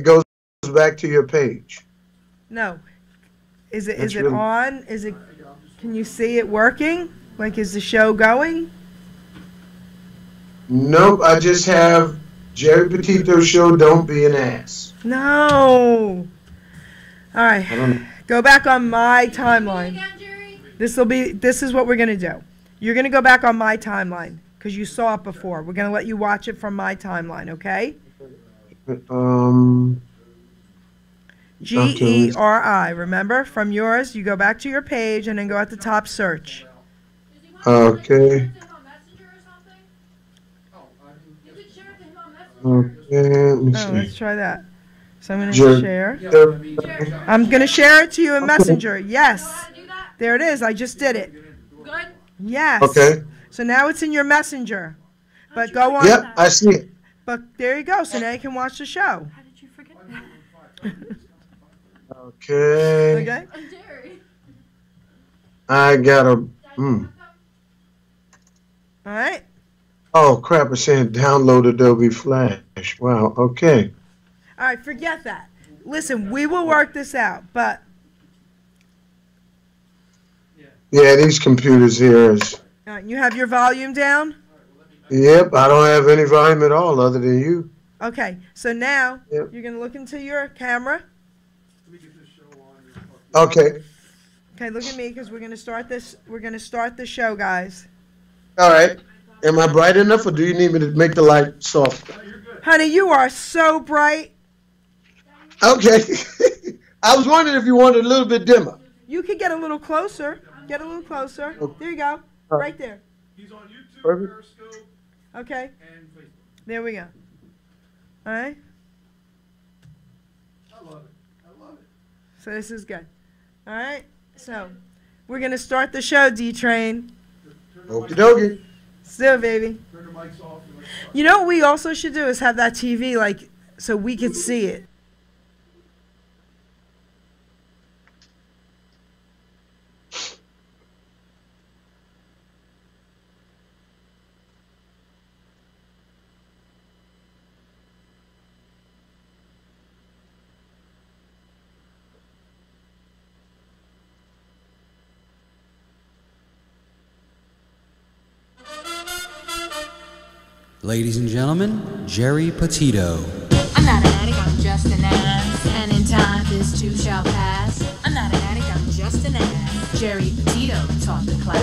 goes back to your page. No. Is it really on? Is it? Can you see it working? Like, is the show going? Nope, I just have Jerry Petito show. Don't be an ass. No. All right. I don't know. Go back on my timeline. This is what we're gonna do. You're gonna go back on my timeline because you saw it before. We're gonna let you watch it from my timeline, okay? GERI. Remember, from yours, you go back to your page and then go at the top, search. Okay. Okay. Let me see. Let's try that. So I'm gonna share. I'm gonna share it to you in Messenger. Yes. There it is. I just did it. Good. Yes. Okay. So now it's in your Messenger. But go on. Yep, I see it. But there you go. So now you can watch the show. How did you forget that? Okay. Okay. I got a. All right. Oh crap! It's saying download Adobe Flash. Wow. Okay. All right. Forget that. Listen, we will work this out. But Yeah, these computers here is. you have your volume down. Yep, I don't have any volume at all other than you. Okay. So now Yep. you're gonna look into your camera. Okay. Okay. Look at me because we're gonna start this. We're gonna start the show, guys. All right. Am I bright enough, or do you need me to make the light soft? Honey, you are so bright. Okay. I was wondering if you wanted a little bit dimmer. You could get a little closer. Get a little closer. There you go. Right there. He's on YouTube, Perfect. Periscope, Okay. and Facebook. There we go. All right. I love it. I love it. So this is good. All right. So we're going to start the show, D-Train. Okie dokie. Still, baby. Turn the mics off. You know what we also should do is have that TV, like, so we could see it. Ladies and gentlemen, Jerry Petito. I'm not an addict, I'm just an ass. And in time, this too shall pass. I'm not an addict, I'm just an ass. Jerry Petito taught the class.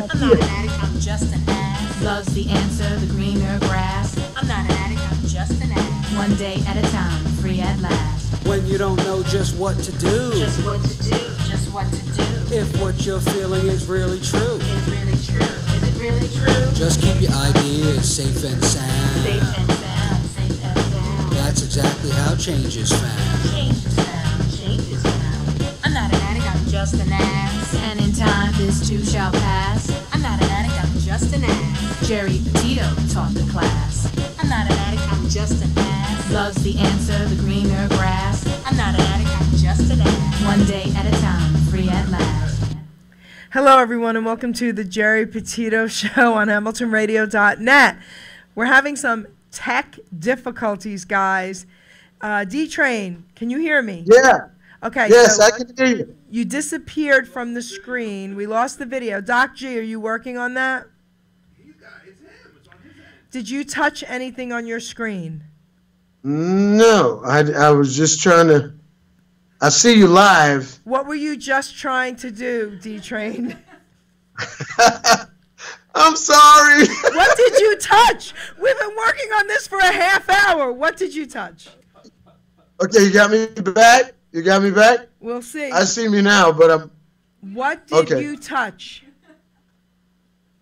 I'm not an addict, I'm just an ass. Loves the answer, the greener grass. I'm not an addict, I'm just an ass. One day at a time, free at last. When you don't know just what to do, Just what to do, just what to do. if what you're feeling is really true, Is really true, is it really true? just keep your ideas safe and sound. Safe and sound, safe and sound. That's exactly how change is found. Change is found, change is found. I'm not an addict, I'm just an ass. And in time, this too shall pass. I'm not an addict, I'm just an ass. Jerry Petito taught the class. I'm not an addict, I'm just an ass. Loves the answer, the greener grass. I'm not an addict, I'm just an ass. One day at a time, free at last. Hello, everyone, and welcome to the Jerry Petito Show on HamiltonRadio.net. We're having some tech difficulties, guys. D-Train, can you hear me? Yeah. Okay. Yes, so I can hear you. you disappeared from the screen. We lost the video. Doc G, are you working on that? It's him. It's on his end. Did you touch anything on your screen? No, I was just trying to. I see you live. What were you just trying to do, D-Train? I'm sorry. What did you touch? We've been working on this for a half hour. What did you touch? Okay, you got me back? You got me back? We'll see. I see me now, but I'm. What did Okay. you touch?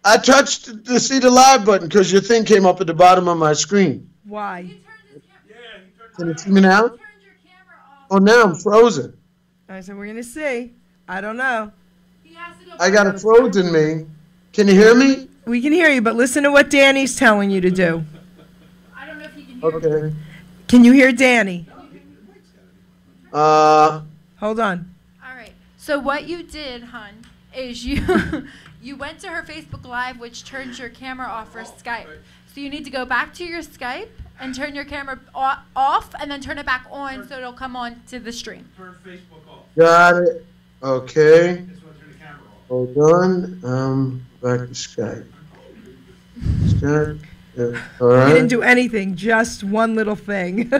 I touched the see the live button because your thing came up at the bottom of my screen. Why? Yeah, he turned Can you see me now? Turned your camera off. Oh, now I'm frozen. I said, we're going to see. I don't know. He has to go I got it frozen me. Can you hear me? We can hear you, but listen to what Danny's telling you to do. I don't know if he can hear you. Okay. Can you hear Danny? Hold on. All right. So what you did, hun, is you you went to her Facebook Live, which turns your camera off for Skype. So you need to go back to your Skype and turn your camera off, and then turn it back on so it'll come on to the stream. Turn Facebook off. Got it. Okay. This one, turn the camera off. Hold on. Back to Skype. Skype. Yeah. All You right. didn't do anything, just one little thing.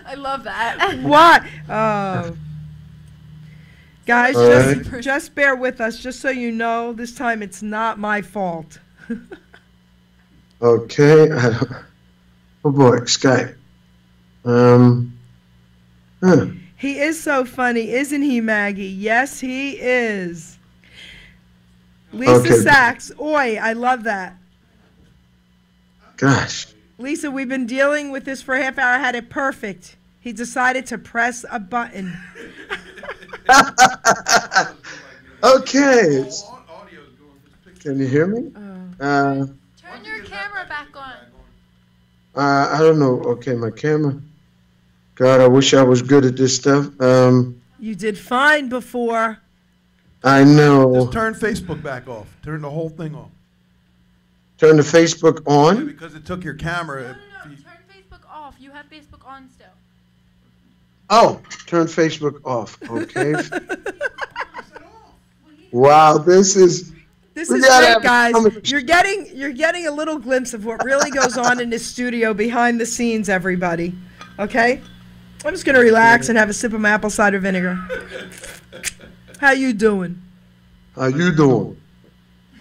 I love that. What? Oh. Guys, All right. just bear with us, just so you know, this time it's not my fault. Okay. Oh boy, Skype. He is so funny, isn't he, Maggie? Yes, he is. Lisa Okay. Sachs. Oi, I love that. Gosh. Lisa, we've been dealing with this for a half hour. I had it perfect. He decided to press a button. Okay. All audio is going to this picture. Can you hear me? Turn your camera back on. I don't know. Okay, my camera. God, I wish I was good at this stuff. You did fine before. I know. Just turn Facebook back off. Turn the whole thing off. Turn the Facebook Yeah, on. because it took your camera. No. Turn Facebook off. You have Facebook on still. Oh, turn Facebook off. Okay. Wow, this is. This We is gotta great, have guys. some- You're getting a little glimpse of what really goes on in this studio behind the scenes, everybody. Okay? I'm just gonna relax and have a sip of my apple cider vinegar. How you doing? How you doing?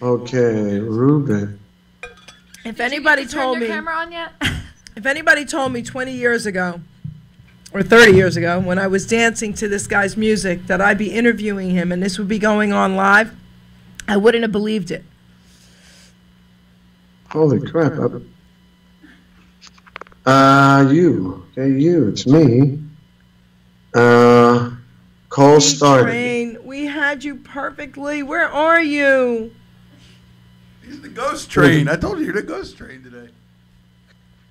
Okay, Ruben. If anybody Turn told your me, camera on yet? if anybody told me 20 years ago, or 30 years ago, when I was dancing to this guy's music, that I'd be interviewing him and this would be going on live, I wouldn't have believed it. Holy crap. You. Okay, you. It's me. Call started. Train, we had you perfectly. Where are you? He's the ghost train. I told you you're the ghost train today.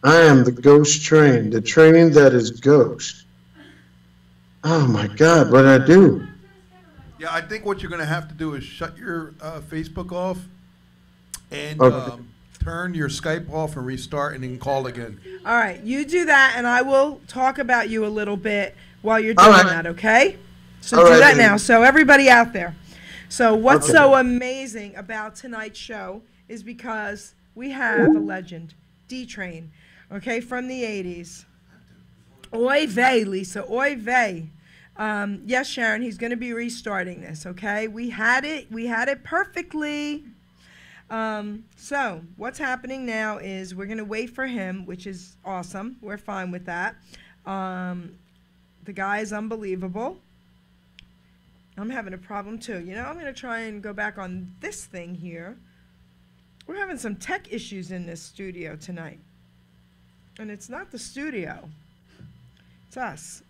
I am the ghost train. The train that is ghost. Oh my God, what did I do? Yeah, I think what you're going to have to do is shut your Facebook off and Okay. turn your Skype off and restart and then call again. All right, you do that, and I will talk about you a little bit while you're All doing right. that, okay? So All do right, that baby. now. So everybody out there. So what's Okay. so amazing about tonight's show is because we have a legend, D-Train, okay, from the 80s. Oy vey, Lisa, oy vey. Yes, Sharon, he's going to be restarting this, okay? We had it perfectly. So what's happening now is we're going to wait for him, which is awesome. We're fine with that. The guy is unbelievable. I'm having a problem too. You know, I'm going to try and go back on this thing here. We're having some tech issues in this studio tonight. And it's not the studio. It's us.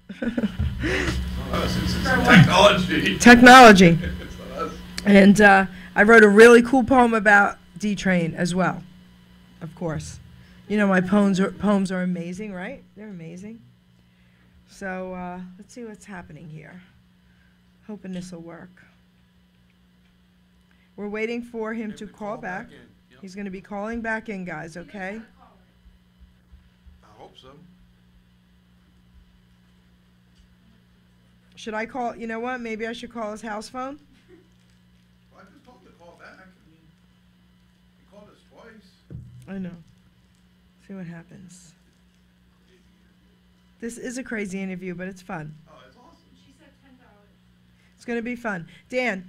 It's technology. Technology. It's us. And I wrote a really cool poem about D-Train as well, of course. You know, my poems are amazing, right? They're amazing. So let's see what's happening here. Hoping this will work. We're waiting for him to call back. Yep. He's going to be calling back in, guys, okay? I hope so. Should I call, you know what, maybe I should call his house phone? Well, I just told him to call back. I mean, he called us twice. I know. See what happens. This is a crazy interview, but it's fun. Oh, it's awesome. It's going to be fun. Dan,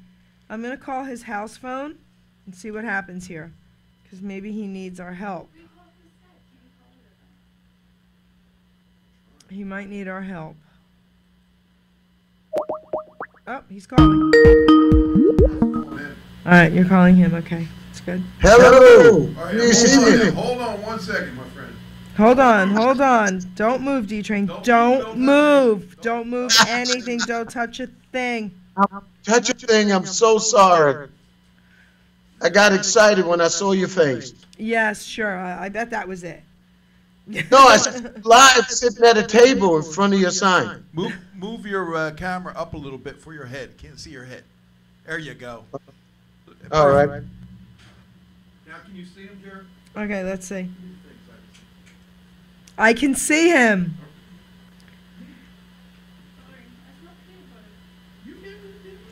I'm going to call his house phone and see what happens here, because maybe he needs our help. He might need our help. Oh, he's calling. All right, you're calling him. Okay, that's good. Hello. All right, You see me? hold on 1 second, my friend. Hold on, hold on. Don't move, D-Train. Don't Don't move. move. Don't move anything. Don't touch a thing. Touch a thing. I'm so sorry. I got excited when I saw your face. Yes, sure. I bet that was it. No, I said live sitting at a table in front of your sign. Move your camera up a little bit for your head. Can't see your head. There you go. All right. Now can you see him, Jared? Okay, let's see. I can see him.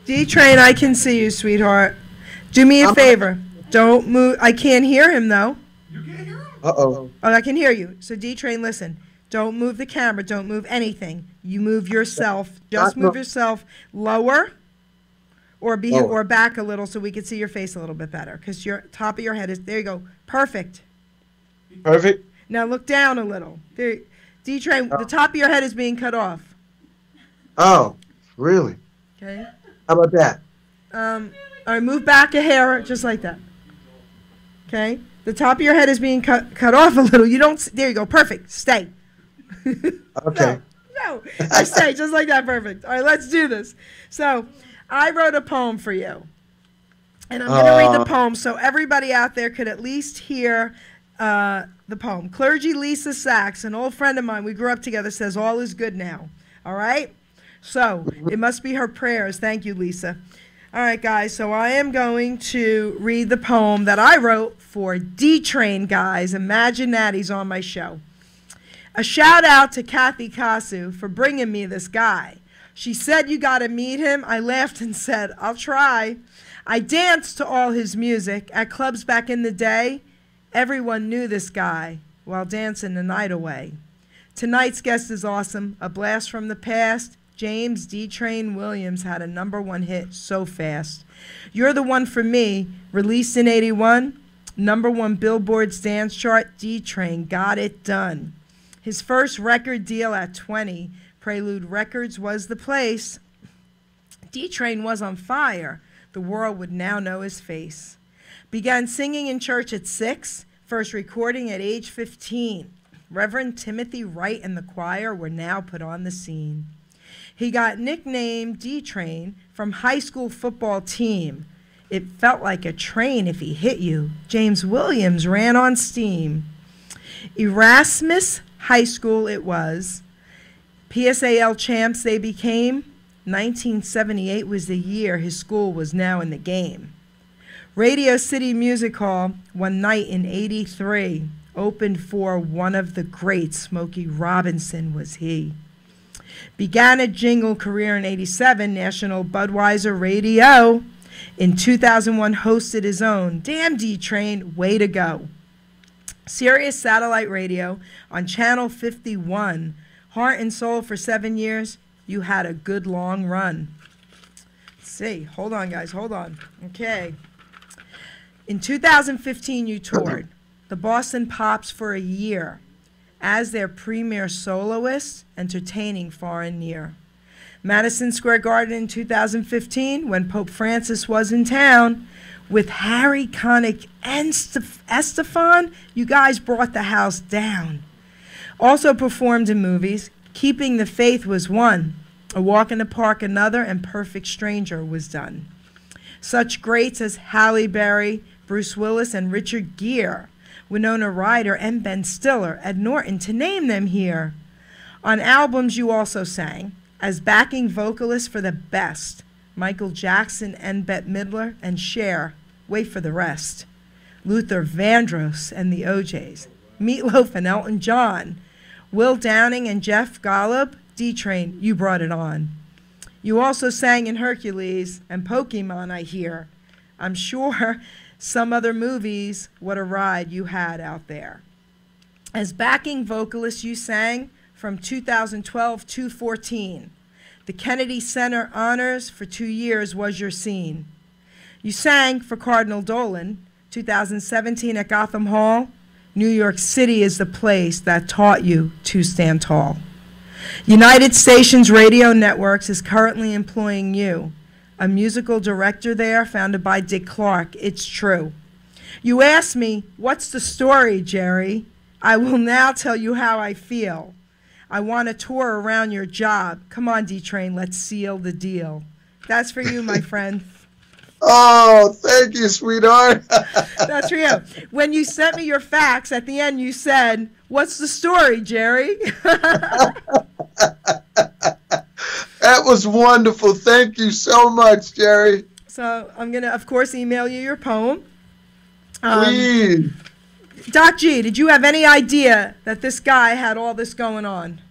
D-Train, I can see you, sweetheart. Do me a favor. Don't move. I can't hear him, though. You can't hear him? Uh-oh. Oh, I can hear you. So, D-Train, listen. Don't move the camera. Don't move anything. You move yourself. Just move yourself lower or back a little so we can see your face a little bit better. Because your top of your head is, there you go. Perfect. Perfect. Now look down a little. There, D-Train, the top of your head is being cut off. Oh, really? Okay. How about that? All right, move back a hair, just like that. Okay. The top of your head is being cut off a little. You don't. There you go. Perfect. Stay. Okay. No. I stay just like that. Perfect. All right, let's do this. So, I wrote a poem for you, and I'm going to read the poem so everybody out there could at least hear the poem. Clergy Lisa Sachs, an old friend of mine, we grew up together, says all is good now. All right? So, it must be her prayers. Thank you, Lisa. All right, guys, so I am going to read the poem that I wrote for D-Train, guys. Imagine that he's on my show. A shout out to Kathy Kasu for bringing me this guy. She said you got to meet him. I laughed and said, I'll try. I danced to all his music at clubs back in the day. Everyone knew this guy while dancing the night away. Tonight's guest is awesome, a blast from the past. James D-Train Williams had a #1 hit so fast. You're the One for Me, released in 81, #1 Billboard's dance chart, D-Train got it done. His first record deal at 20, Prelude Records was the place. D-Train was on fire, the world would now know his face. Began singing in church at 6, first recording at age 15. Reverend Timothy Wright and the choir were now put on the scene. He got nicknamed D-Train from high school football team. It felt like a train if he hit you. James Williams ran on steam. Erasmus High School it was. PSAL champs they became. 1978 was the year his school was now in the game. Radio City Music Hall, one night in 83, opened for one of the greats. Smokey Robinson was he. Began a jingle career in 87, National Budweiser Radio. In 2001, hosted his own. Damn D-Train, way to go. Sirius Satellite Radio on Channel 51. Heart and Soul for 7 years. You had a good long run. Let's see. Hold on, guys. Hold on. Okay. In 2015, you toured the Boston Pops for a year as their premier soloist, entertaining far and near. Madison Square Garden in 2015, when Pope Francis was in town, with Harry Connick and Estefan, you guys brought the house down. Also performed in movies, Keeping the Faith was one, A Walk in the Park another, and Perfect Stranger was done. Such greats as Halle Berry, Bruce Willis, and Richard Gere, Winona Ryder, and Ben Stiller, Ed Norton, to name them here. On albums you also sang, as backing vocalist for the best, Michael Jackson and Bette Midler, and Cher, wait for the rest, Luther Vandross and the OJs, Meatloaf and Elton John, Will Downing and Jeff Golub, D-Train, you brought it on. You also sang in Hercules and Pokemon, I hear. I'm sure some other movies, what a ride you had out there. As backing vocalist, you sang from 2012 to 14. The Kennedy Center Honors for 2 years was your scene. You sang for Cardinal Dolan, 2017 at Gotham Hall. New York City is the place that taught you to stand tall. United Stations Radio Networks is currently employing you, a musical director there founded by Dick Clark. It's true. You asked me, what's the story, Jerry? I will now tell you how I feel. I want to tour around your job. Come on, D-Train, let's seal the deal. That's for you, my friend. Oh, thank you, sweetheart. That's for you. When you sent me your fax, at the end you said, what's the story, Jerry? That was wonderful. Thank you so much, Jerry. So I'm going to, of course, email you your poem. Please. Doc G, did you have any idea that this guy had all this going on?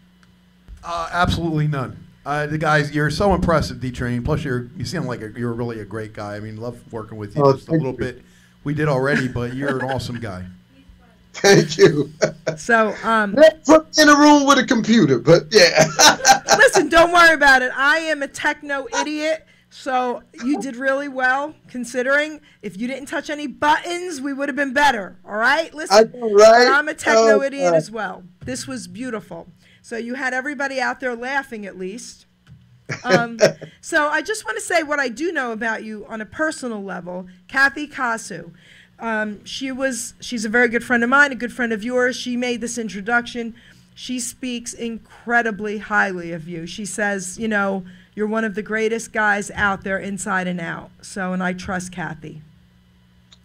Absolutely none. The guys, you're so impressive, D-Train. Plus, you seem like you're really a great guy. I mean, love working with you. Just a little bit we did already, but you're an awesome guy. Thank you. So, put in a room with a computer, but yeah. Listen, don't worry about it. I am a techno idiot, so you did really well considering. If you didn't touch any buttons, we would have been better. All right, listen. I know, right? I'm a techno idiot as well. This was beautiful. So you had everybody out there laughing at least. So I just want to say what I do know about you on a personal level. Kathy Kasu. She's a very good friend of mine, a good friend of yours. She made this introduction. She speaks incredibly highly of you. She says, you know, you're one of the greatest guys out there inside and out. So, and I trust Kathy.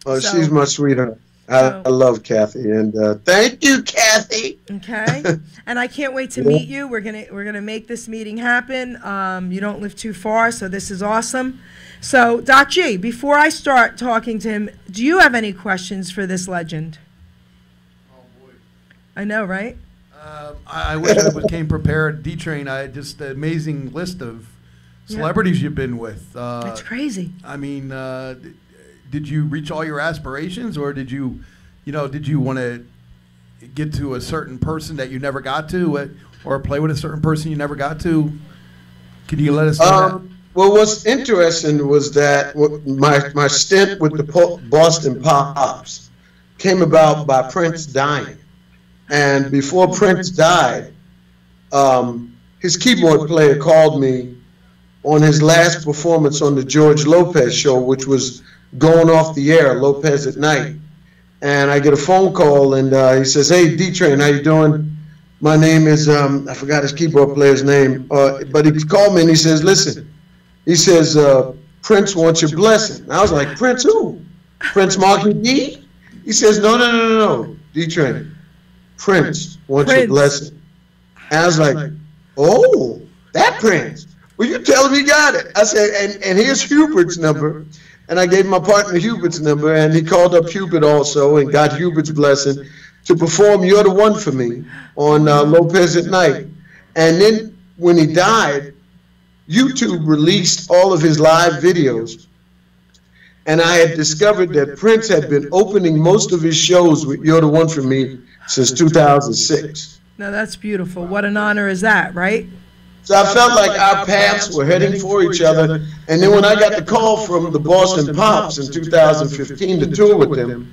Oh, she's my sweetheart. I love Kathy, and thank you, Kathy. Okay, and I can't wait to meet you. We're gonna make this meeting happen. You don't live too far, so this is awesome. So, Doc G, before I start talking to him, do you have any questions for this legend? Oh boy, I know, right? I wish I came prepared. D-Train, I just an amazing list of celebrities you've been with. That's crazy. I mean, did you reach all your aspirations, or did you want to get to a certain person that you never got to, or play with a certain person you never got to? Can you let us know that? Well, what's interesting was that my stint with the Boston Pops came about by Prince dying. And before Prince died, his keyboard player called me on his last performance on the George Lopez show, which was going off the air, Lopez at Night. And I get a phone call, and he says, "Hey, D-Train, how you doing? My name is," I forgot his keyboard player's name, but he called me and he says, "Listen," he says, "Prince wants your blessing." And I was like, "Prince who? Prince Marky D?" He says, No, D-Train. Prince wants your blessing. And I was like, "Oh, that Prince. Well, you tell him he got it." I said, and here's Hubert's number. And I gave my partner Hubert's number, and he called up Hubert also and got Hubert's blessing to perform "You're the One for Me" on Lopez at Night. And then when he died, YouTube released all of his live videos. And I had discovered that Prince had been opening most of his shows with "You're the One for Me" since 2006. Now that's beautiful. What an honor is that, right? So I felt like our paths were heading for each other. And then when I got the call from the Boston Pops in 2015 to tour with them,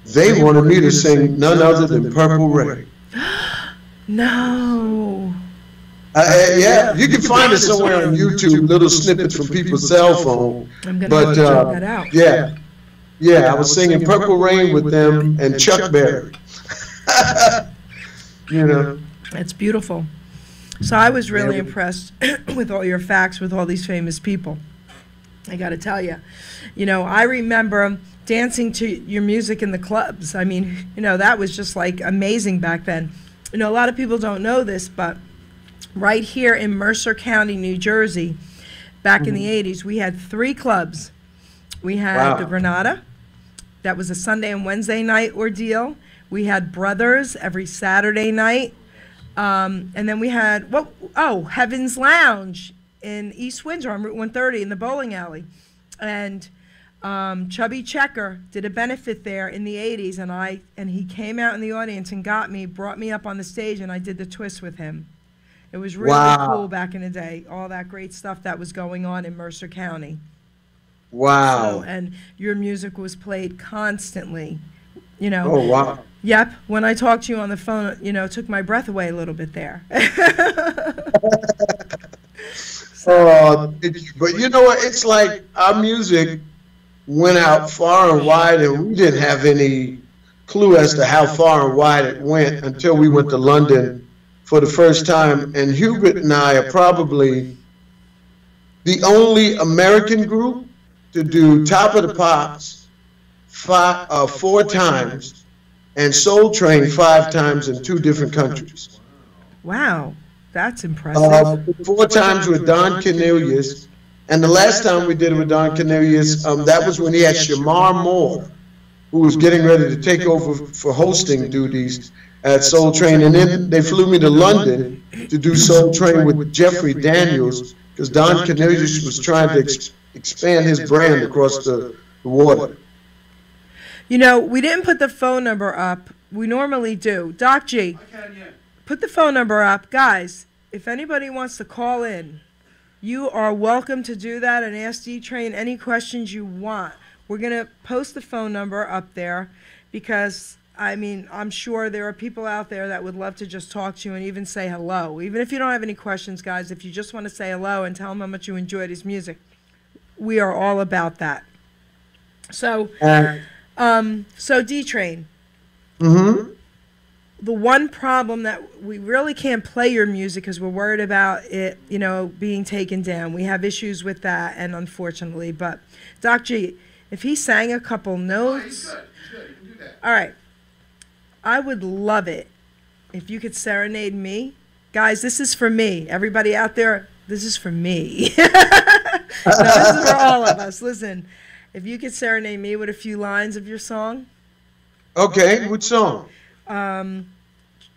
they wanted me to sing none other than "Purple Rain." No. Yeah, you can find it somewhere on YouTube, little snippets from people's cell phone. I'm going to check that out. Yeah, I was singing "Purple Rain" with them and Chuck Berry. You know. It's beautiful. So I was really impressed with all your facts with all these famous people. I got to tell you. You know, I remember dancing to your music in the clubs. I mean, you know, that was just like amazing back then. You know, a lot of people don't know this, but right here in Mercer County, New Jersey, back in the 80s, we had 3 clubs. We had the Granada. That was a Sunday and Wednesday night ordeal. We had Brothers every Saturday night. And then we had, Heaven's Lounge in East Windsor on Route 130 in the bowling alley. And Chubby Checker did a benefit there in the 80s, and he came out in the audience and brought me up on the stage, and I did the twist with him. It was really cool back in the day, all that great stuff that was going on in Mercer County. Wow. So, and your music was played constantly, you know. Oh, wow. Yep. When I talked to you on the phone, you know, it took my breath away a little bit there. But you know what? It's like our music went out far and wide, and we didn't have any clue as to how far and wide it went until we went to London for the first time. And Hubert and I are probably the only American group to do Top of the Pops 4 times and Soul Train 5 times in 2 different countries. Wow, that's impressive. 4 times with Don Cornelius, and the last time we did it with Don Cornelius, that was when he had Shamar Moore who was getting ready to take over for hosting duties at Soul Train. And then they flew me to London to do Soul Train with Jeffrey Daniels, because Don Cornelius was trying to expand his brand across the water. You know, we didn't put the phone number up. We normally do. Doc G, put the phone number up. Guys, if anybody wants to call in, you are welcome to do that and ask D-Train any questions you want. We're going to post the phone number up there because, I mean, I'm sure there are people out there that would love to just talk to you and even say hello. Even if you don't have any questions, guys, if you just want to say hello and tell him how much you enjoyed his music, we are all about that. So, so D-Train. Mm-hmm. The one problem that we really can't play your music because we're worried about it, you know, being taken down. We have issues with that, and unfortunately, but Doc G, if he sang a couple notes, He's good. You can do that. all right, I would love it if you could serenade me. Guys, this is for me. Everybody out there, this is for me. No, this is for all of us. Listen, if you could serenade me with a few lines of your song. Okay, which song?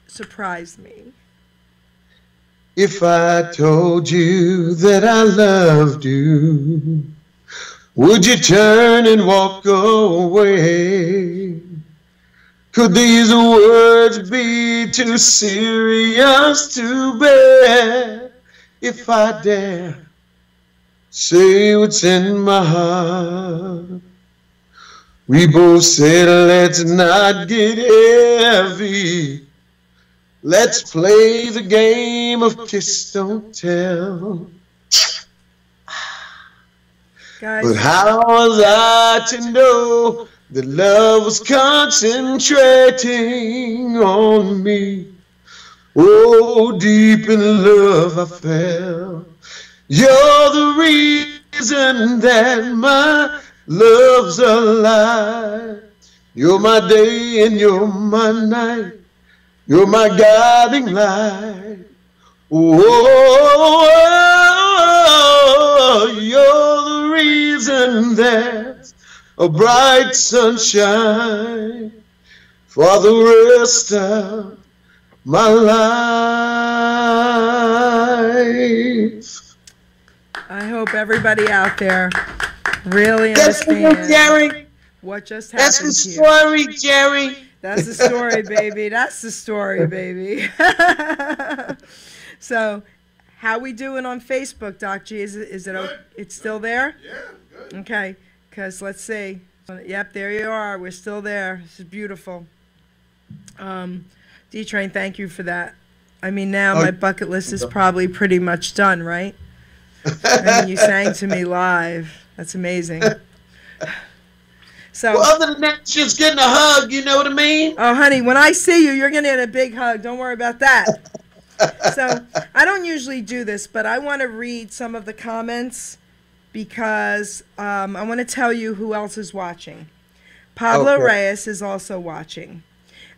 Surprise me. If I told you that I loved you, would you turn and walk away? Could these words be too serious to bear? If I dare say what's in my heart, we both said let's not get heavy. Let's play the game of kiss, don't tell. Guys, But how was I to know that love was concentrating on me? Oh, deep in love I fell. You're the reason that my love's alive. You're my day and you're my night. You're my guiding light. Oh, you're the reason there's a bright sunshine for the rest of my life. I hope everybody out there really That's the understands Jerry. what just That's happened the here. story, Jerry. That's the story, baby. That's the story, baby. So, how we doing on Facebook, Doc G? Is it it's still there? Yeah, good. Okay, because let's see. Yep, there you are. We're still there. This is beautiful. D-Train, thank you for that. I mean, now my bucket list is probably pretty much done, right? I mean, you sang to me live. That's amazing. So, Well, other than that, just getting a hug, you know what I mean? oh, honey, when I see you, you're going to get a big hug. Don't worry about that. So, I don't usually do this, but I want to read some of the comments because I want to tell you who else is watching. Pablo Okay. Reyes is also watching.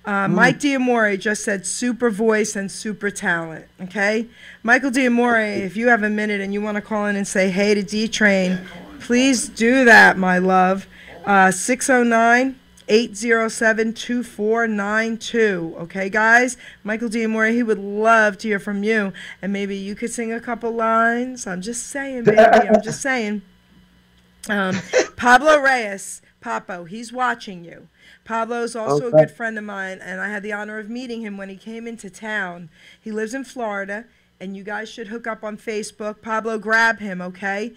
Mike Diamore just said super voice and super talent, okay? Michael Diamore, if you have a minute and you want to call in and say hey to D-Train, please do that, my love. 609-807-2492. Okay, guys? Michael Diamore, he would love to hear from you. And maybe you could sing a couple lines. I'm just saying, baby. I'm just saying. Pablo Reyes, Papo, he's watching you. Pablo's also a good friend of mine, and I had the honor of meeting him when he came into town. He lives in Florida, and you guys should hook up on Facebook. Pablo, grab him, okay?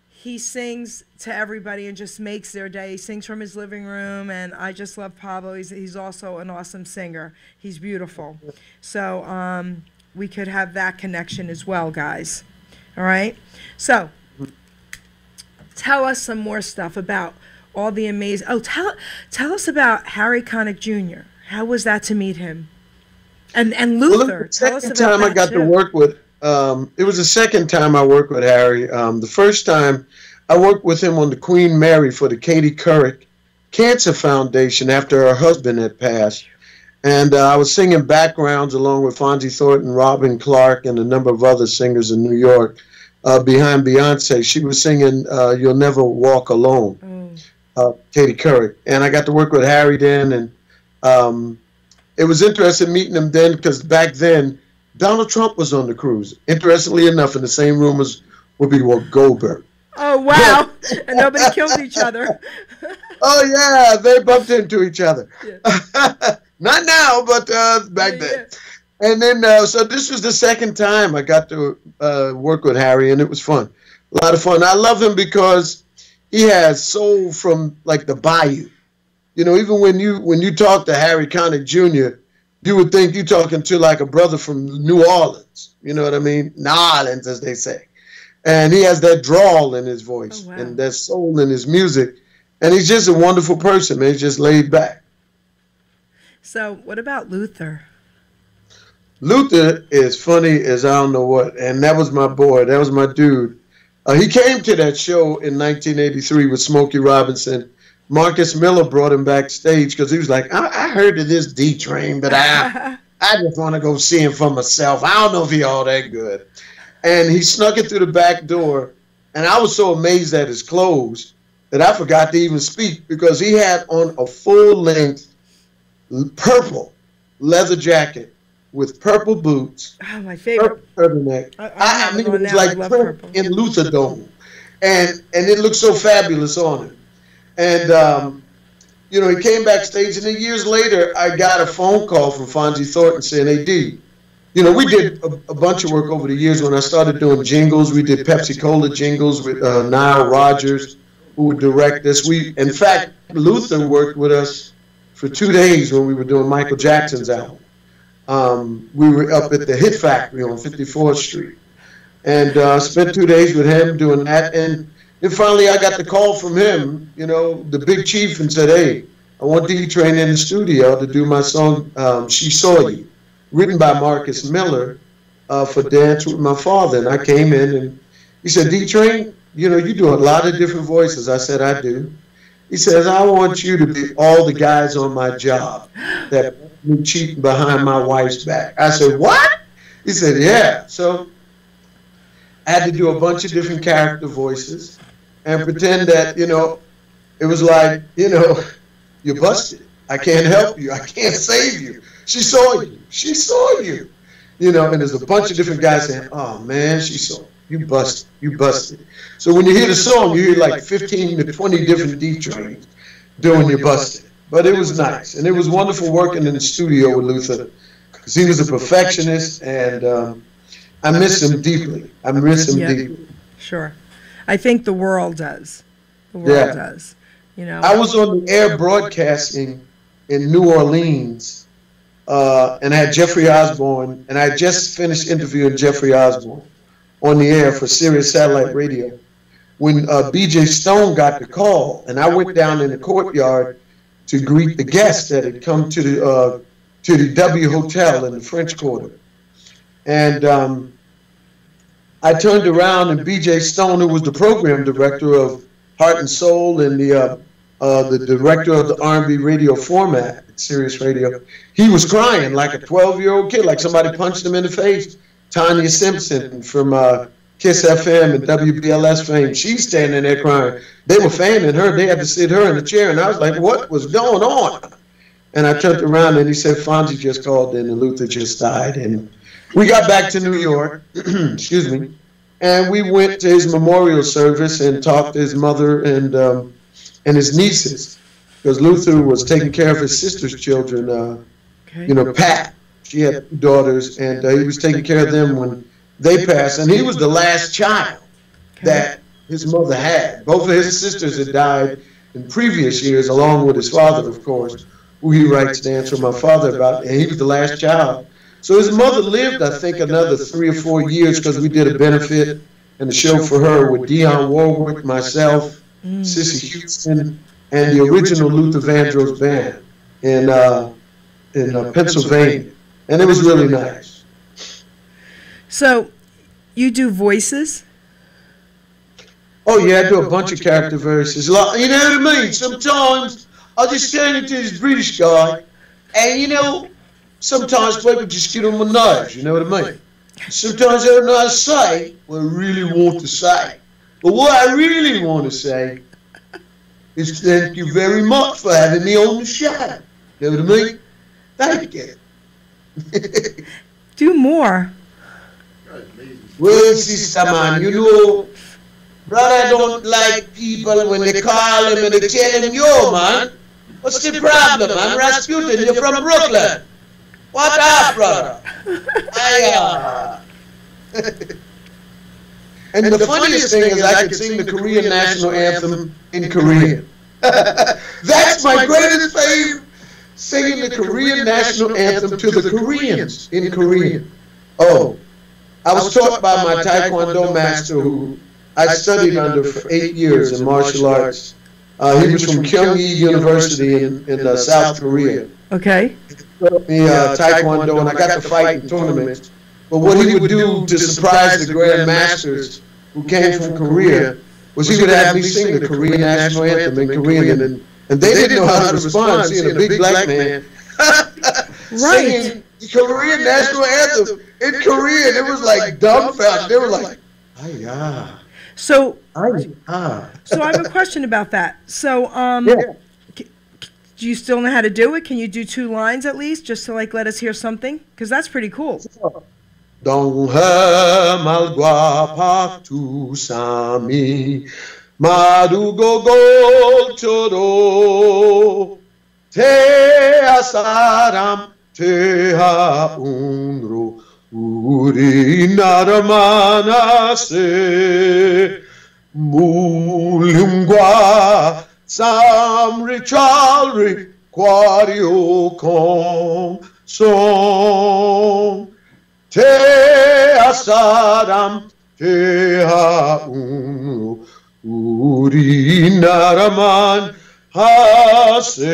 He sings to everybody and just makes their day. He sings from his living room, and I just love Pablo. He's also an awesome singer. He's beautiful. So we could have that connection as well, guys. All right? So tell us some more stuff about all the amazing... Oh, tell us about Harry Connick Jr. How was that to meet him? And Luther. Tell us The about second time I that, got to too. work with, it was the second time I worked with Harry. The first time I worked with him on the Queen Mary for the Katie Couric Cancer Foundation after her husband had passed. And I was singing backgrounds along with Fonzie Thornton, Robin Clark, and a number of other singers in New York behind Beyonce. She was singing You'll Never Walk Alone. Katie Couric. And I got to work with Harry then, and it was interesting meeting him then because back then Donald Trump was on the cruise. Interestingly enough, in the same room as Whoopi Goldberg. Oh, wow. And nobody killed each other. Oh, yeah, they bumped into each other. Yeah. Not now, but back then. Yeah. And then, so this was the second time I got to work with Harry, and it was fun. A lot of fun. I love him because he has soul from, like, the bayou. You know, even when you talk to Harry Connick Jr., you would think you're talking to, like, a brother from New Orleans. You know what I mean? New Orleans, as they say. And he has that drawl in his voice and that soul in his music. And he's just a wonderful person, man. He's just laid back. So what about Luther? Luther is funny as I don't know what. And that was my boy. That was my dude. He came to that show in 1983 with Smokey Robinson. Marcus Miller brought him backstage because he was like, I heard of this D-Train, but I just want to go see him for myself. I don't know if he's all that good. And he snuck it through the back door. And I was so amazed at his clothes that I forgot to even speak because he had on a full-length purple leather jacket with purple boots. Oh, my favorite. Turtleneck. I mean, it was like purple in Luther Dome. And it looked so fabulous on him. And, you know, he came backstage, and then years later, I got a phone call from Fonzie Thornton saying, hey, D, you know, we did a bunch of work over the years. When I started doing jingles, we did Pepsi Cola jingles with Nile Rodgers, who would direct us. In fact, Luther worked with us for 2 days when we were doing Michael Jackson's album. We were up at the Hit Factory on 54th Street. And spent 2 days with him doing that. And then finally I got the call from him, you know, the big chief, and said, hey, I want D-Train in the studio to do my song, She Saw You, written by Marcus Miller for Dance With My Father. And I came in and he said, D-Train, you know, you do a lot of different voices. I said, I do. He says, I want you to be all the guys on my job that me cheating behind my wife's back. I said, what? He said, yeah. So I had to do a bunch of different character voices and pretend that, you know, it was like, you know, you're busted. I can't help you. I can't save you. She saw you. She saw you. You know, and there's a bunch of different guys saying, oh, man, she saw you. You busted. You busted. So when you hear the song, you hear like 15 to 20 different D-Trains doing your busted. But it was nice. And it was wonderful working in the studio with Luther because he was a perfectionist, and I miss him deeply. I miss him deeply. Sure. I think the world does. The world does. You know, I was on the air broadcasting in New Orleans, and I had Jeffrey Osborne, and I just finished interviewing Jeffrey Osborne on the air for Sirius Satellite Radio when B.J. Stone got the call, and I went down in the courtyard to greet the guests that had come to the W Hotel in the French Quarter. And I turned around, and B.J. Stone, who was the program director of Heart and Soul and the director of the R&B radio format at Sirius Radio, he was crying like a 12-year-old kid, like somebody punched him in the face. Tanya Simpson from Kiss FM and WBLS fame, she's standing there crying. They were fanning her. They had to sit her in the chair, and I was like, what was going on? And I turned around, and he said, Fonzie just called in, and Luther just died. And we got back to New York, excuse me, and we went to his memorial service and talked to his mother and his nieces, because Luther was taking care of his sister's children, you know, Pat. She had 2 daughters, and he was taking care of them when they passed. And he was the last child that his mother had. Both of his sisters had died in previous years, along with his father, of course, who he writes Dance With My Father about, and he was the last child. So his mother lived, I think, another 3 or 4 years because we did a benefit and a show for her with Dionne Warwick, myself, Cissy Houston, and the original Luther Vandross band in Pennsylvania. And it was really nice. So you do voices? Oh, yeah, I do a bunch of character voices. Like, you know what I mean? Sometimes I'll just stand into this British guy, and, you know, sometimes people just get on my nerves, you know what I mean? Sometimes I don't know how to say what I really want to say. But what I really want to say It's thank you very much for having me on the show. You know what I mean? Thank you. Do more. Well, sister man, you know, brother don't like people when they call him and they tell him, yo man, what's the problem? I'm Rasputin, you're from Brooklyn. What up, brother? And the funniest thing is I could sing the Korean national anthem in Korean. That's my greatest fave, singing the Korean national anthem to the Koreans in Korean. Oh, I was taught by my Taekwondo master who I studied under for 8 years in martial arts. He was from Kyung-hee University in South Korea. Okay. He taught me Taekwondo, and I got to fight in tournaments. But what he would do to surprise the Grand Masters who came from Korea was he would have me sing the Korean national anthem in Korean, and they didn't know how to respond, seeing a big black man singing the Korean national anthem in Korean. It was like dumbfounded. They were like, "Hi-ya." So, Hi-ya. so I have a question about that. So, Yeah. do you still know how to do it? Can you do 2 lines at least, just to like let us hear something? Because that's pretty cool. Donghe malgwa tu sami madugogol choro te asaram te ha unro uri naramanase mulungwa samri chalri kwario kong song Te asaram te haunu uri naraman hase.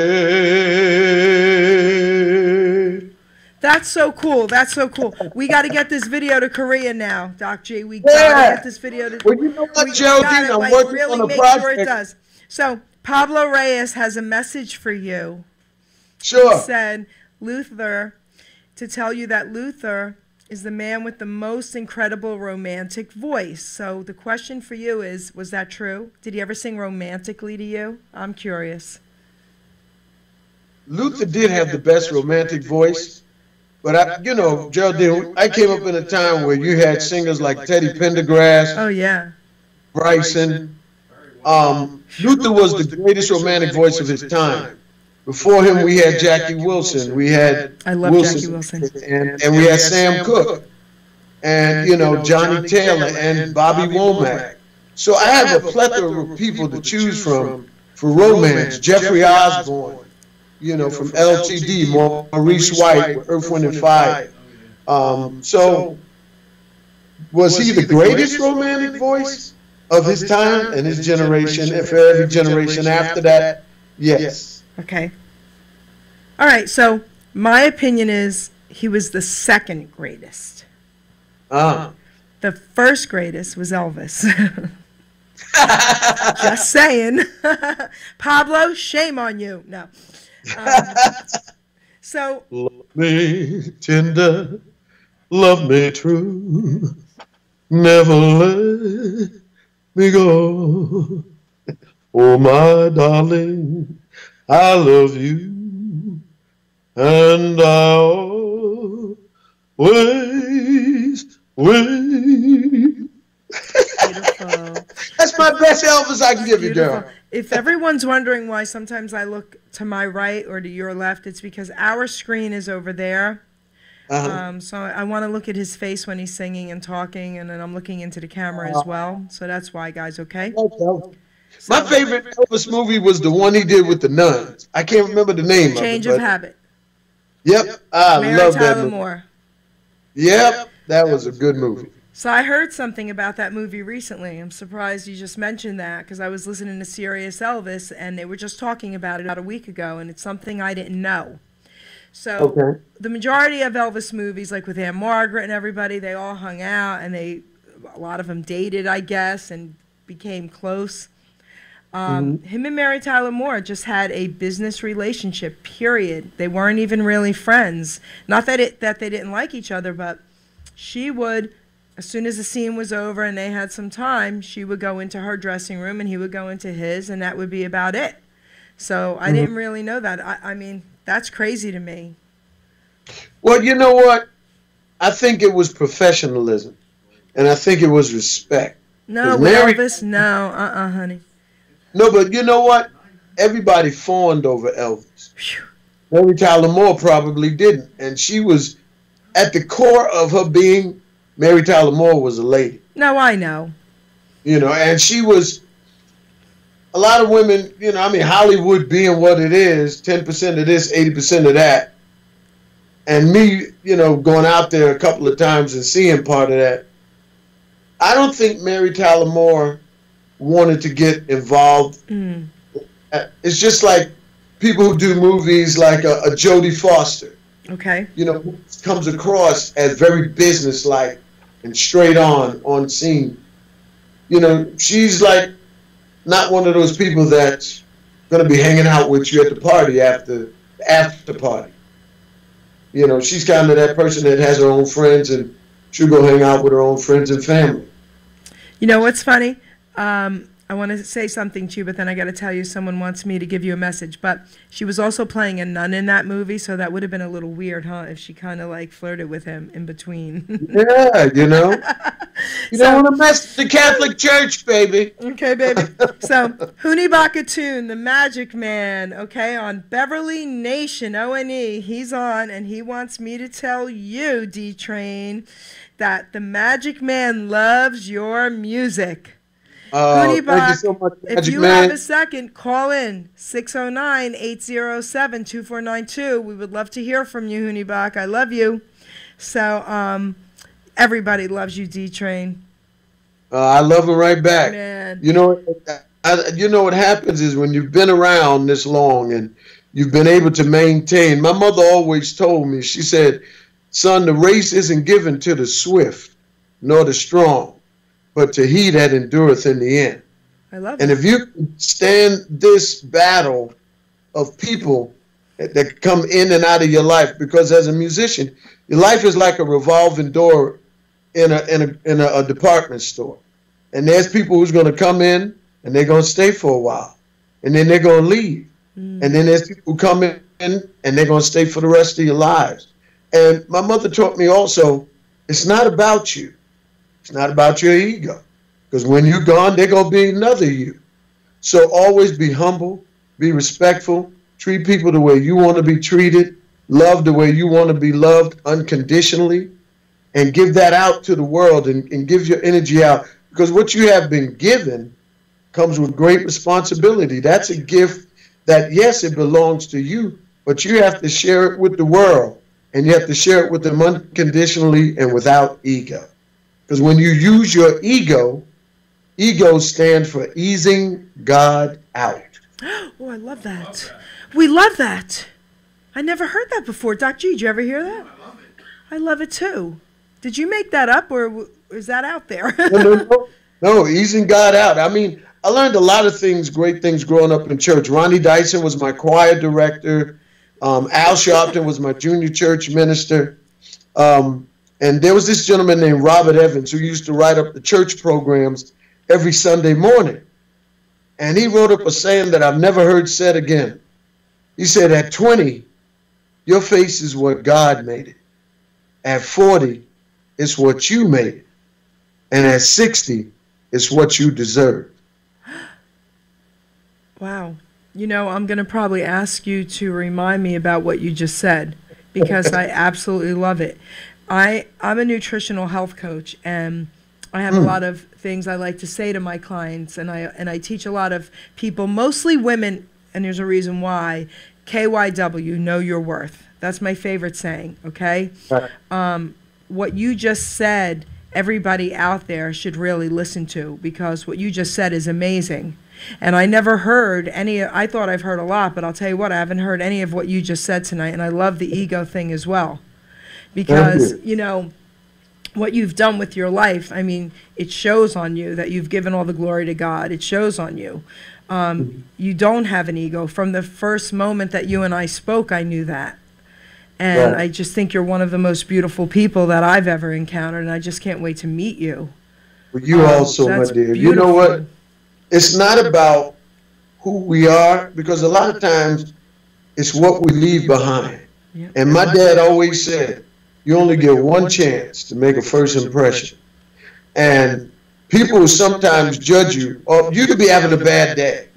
That's so cool. That's so cool. We got to get this video to Korea now, Doc G. We got to get this video to. Well, you know what, Geraldine? I'm working really on a make project. sure it does. So Pablo Reyes has a message for you. Sure. He said, Luther, to tell you that Luther is the man with the most incredible romantic voice. So the question for you is, was that true? Did he ever sing romantically to you? I'm curious. Luther did have the best romantic voice, but you know, Geraldine, I came up in a time where you had singers like Teddy Pendergrass, Oh, yeah. Bryson. Luther was the greatest romantic voice of his time. Before him, we had Jackie Wilson. We had I love Jackie Wilson. and we had Sam Cooke, and you know Johnny Taylor and Bobby Womack. So I have a plethora of people to choose from for romance. Jeffrey Osborne, you know, from LTD, Maurice White, Earth, Wind and Fire. So was he the greatest romantic voice of his time and his generation, and for every generation after that? Yes. Okay. All right, so my opinion is he was the second greatest. The first greatest was Elvis. Just saying. Pablo, shame on you. No. So. Love me tender, love me true, never let me go. Oh, my darling, I love you, and I always will. Beautiful. That's my best Elvis I can give you, girl. If everyone's wondering why sometimes I look to my right or to your left, it's because our screen is over there. So I want to look at his face when he's singing and talking, and then I'm looking into the camera as well. So that's why, guys, okay? My favorite Elvis movie was the one he did with the nuns. I can't remember the name Change of it. of Habit. Yep, I Mary love that Tyler movie. Moore. Yep, that was a good movie. So I heard something about that movie recently. I'm surprised you just mentioned that because I was listening to Sirius Elvis, and they were just talking about it about a week ago, and it's something I didn't know. So the majority of Elvis movies, like with Aunt Margaret and everybody, they all hung out, and a lot of them dated, I guess, and became close. Him and Mary Tyler Moore just had a business relationship, period. They weren't even really friends. Not that they didn't like each other, but she would as soon as the scene was over and they had some time, she would go into her dressing room and he would go into his, and that would be about it. So I didn't really know that. I mean, that's crazy to me. Well, you know what? I think it was professionalism, and I think it was respect. No, 'Cause with Mary- Elvis, no, honey. No, but you know what? Everybody fawned over Elvis. Phew. Mary Tyler Moore probably didn't, and she was at the core of her being. Mary Tyler Moore was a lady, No, I know. you know, and she was. A lot of women, you know, I mean, Hollywood being what it is, 10% of this, 80% of that, and me, you know, going out there a couple of times and seeing part of that. I don't think Mary Tyler Moore wanted to get involved. It's just like people who do movies like a Jodie Foster, Okay. you know, who comes across as very businesslike and straight on scene. You know, she's like not one of those people that's going to be hanging out with you at the party after party. You know, she's kind of that person that has her own friends and she'll go hang out with her own friends and family. You know what's funny? I want to say something to you, but then I got to tell you someone wants me to give you a message. But she was also playing a nun in that movie, so that would have been a little weird, huh? If she kind of like flirted with him in between. Yeah, you know. You don't want to mess with the Catholic Church, baby. Okay, baby. So, Huni Bakatoon, the Magic Man, okay, on Beverly Nation, O-N-E. He's on, and he wants me to tell you, D-Train, that the Magic Man loves your music. Thank you so much, If Magic you Man. have a second, call in 609-807-2492. We would love to hear from you, Hunibak. I love you. So, everybody loves you, D-Train. I love him right back. Man. You know, you know what happens is when you've been around this long and you've been able to maintain. My mother always told me, she said, son, the race isn't given to the swift nor the strong, but to he that endureth in the end. I love And it. if you can stand this battle of people that come in and out of your life, because as a musician, your life is like a revolving door in a department store. And there's people who's going to come in and they're going to stay for a while. And then they're going to leave. And then there's people who come in and they're going to stay for the rest of your lives. And my mother taught me also, it's not about you. It's not about your ego. Because when you're gone, there's going to be another you. So always be humble, be respectful, treat people the way you want to be treated, love the way you want to be loved unconditionally, and give that out to the world and give your energy out. Because what you have been given comes with great responsibility. That's a gift that, yes, it belongs to you, but you have to share it with the world, and you have to share it with them unconditionally and without ego. Because when you use your ego stands for easing God out. Oh, I love that. We love that. I never heard that before. Doc G, did you ever hear that? I love it too. Did you make that up, or is that out there? No, easing God out. I mean, I learned a lot of things, great things growing up in church. Ronnie Dyson was my choir director. Al Sharpton was my junior church minister. And there was this gentleman named Robert Evans who used to write up the church programs every Sunday morning. And he wrote up a saying that I've never heard said again. He said, at 20, your face is what God made it. At 40, it's what you made it. And at 60, it's what you deserve. Wow. You know, I'm going to probably ask you to remind me about what you just said, because I absolutely love it. I'm a nutritional health coach, and I have a lot of things I like to say to my clients, and I teach a lot of people, mostly women, and there's a reason why. KYW, know your worth. That's my favorite saying, okay? What you just said, everybody out there should really listen to, because what you just said is amazing. And I never heard any, I thought I've heard a lot, but I'll tell you what, I haven't heard any of what you just said tonight, and I love the ego thing as well. Because, you know, what you've done with your life, I mean, it shows on you that you've given all the glory to God. It shows on you. You don't have an ego. From the first moment that you and I spoke, I knew that. And Right. I just think you're one of the most beautiful people that I've ever encountered, and I just can't wait to meet you. Well, you also, my That's dear. You know what? beautiful. It's not about who we are, because a lot of times it's what we leave behind. Yep. And my dad always said, you only get one chance to make a first impression. And people will sometimes judge you, or you could be having a bad day,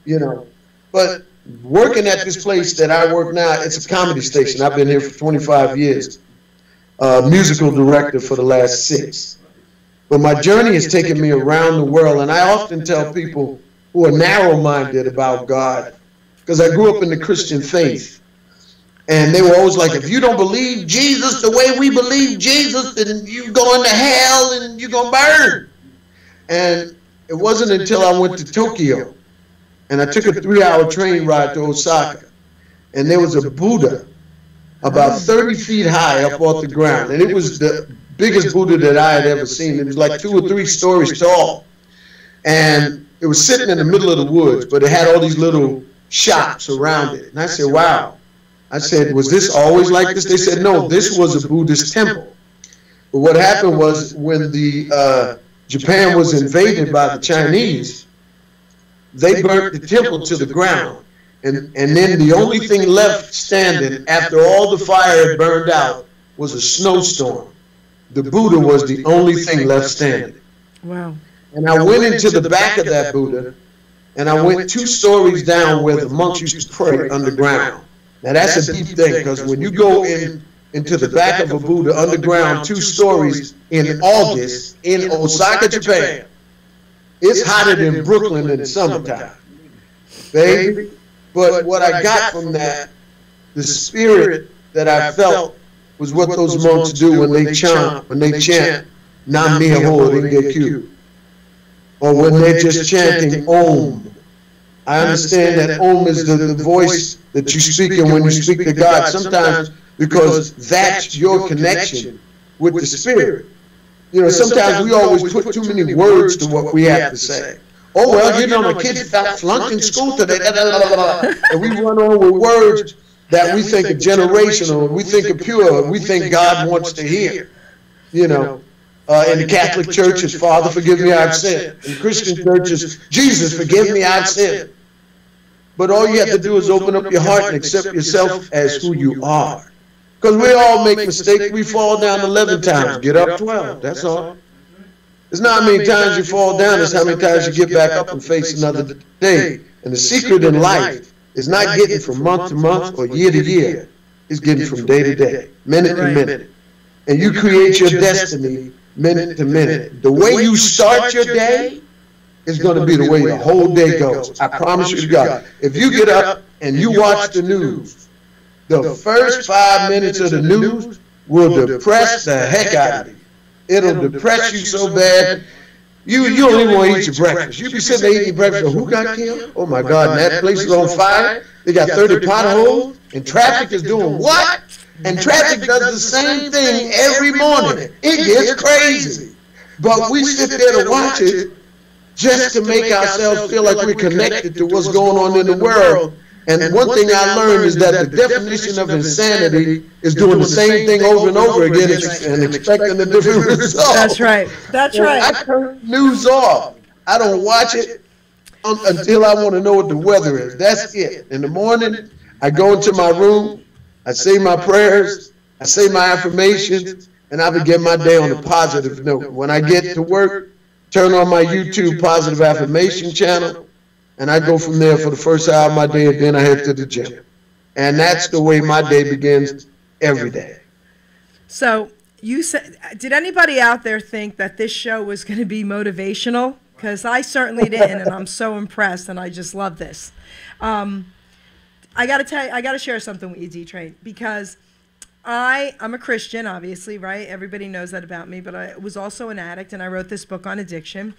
you know. But working at this place that I work now, it's a comedy station. I've been here for 25 years, musical director for the last 6. But my journey has taken me around the world, and I often tell people who are narrow-minded about God, because I grew up in the Christian faith, and they were always like, if you don't believe Jesus the way we believe Jesus, then you're going to hell and you're going to burn. And it wasn't until I went to Tokyo, and I took a 3-hour train ride to Osaka, and there was a Buddha about 30 feet high up off the ground, and it was the biggest Buddha that I had ever seen. It was like 2 or 3 stories tall, and it was sitting in the middle of the woods, but it had all these little shops around it. And I said, wow. I said, was this always like this? They said, no, this was a Buddhist temple. But what happened was, when the Japan was invaded by the Chinese, they burnt the temple to the ground. And then the only thing left standing after all the fire had burned out was a snowstorm. The Buddha was the only thing left standing. Wow. And I went into the back of that Buddha, and I went 2 stories down where the monks used to pray underground. Now that's a deep thing, because when you go into the back of a Buddha underground 2 stories in August in Osaka, Japan, it's hotter than Brooklyn in the summertime, baby. But what I got from that, the spirit that I felt, was what those monks do when they chant Nam Myoho Renge Kyu, or when they're just chanting Om. I understand that Om is the voice that you speak in when you speak to God, sometimes because that's your connection with the Spirit. You know, sometimes we always put too many words to what we have to say. Oh, well, you know, my kids got flunked in school today, and we run on with words that we think are generational, we think are pure, we think God wants to hear. You know, in the Catholic Church, it's Father, forgive me, I've sinned. In Christian churches, Jesus, forgive me, I've sinned. But all you have to do is open up your heart and accept yourself as who you are. Because we all make mistakes. We fall down 11 times, get up 12. That's all. It's not how many times you fall down, it's how many times you get back up and face another day. And the secret in life is not getting from month to month or year to year. It's getting from day to day, minute to minute. And you create your destiny minute to minute. The way you start your day is going to be the way the whole day goes. I promise you to God. If you get up and you watch the news, the first 5 minutes of the news will depress the heck out of you. It'll depress you so bad, you don't even want to eat your breakfast. You be sitting there eating breakfast, go, who got killed? Oh my God, and that place is on fire. They got 30 potholes, and traffic is doing what? And traffic does the same thing every morning. It gets crazy. But we sit there to watch it just to make ourselves feel like we're connected to what's going on in the world. And one thing I learned is that the definition of insanity is doing the same thing over and over again and expecting a different result. That's right. That's right. I turn news off. I don't watch it until I want to know what the weather is. That's it. In the morning, I go into my room, I say my prayers, I say my affirmations, and I begin my day on a positive note. When I get to work, turn on my YouTube positive affirmation channel, and I go from there for the first hour of my day, and then I head to the gym. And that's the way my day begins every day. So you said, did anybody out there think that this show was going to be motivational? Because I certainly didn't, and I'm so impressed, and I just love this. I got to tell you, I got to share something with you, D-Train, because I'm a Christian, obviously, right? Everybody knows that about me, but I was also an addict, and I wrote this book on addiction.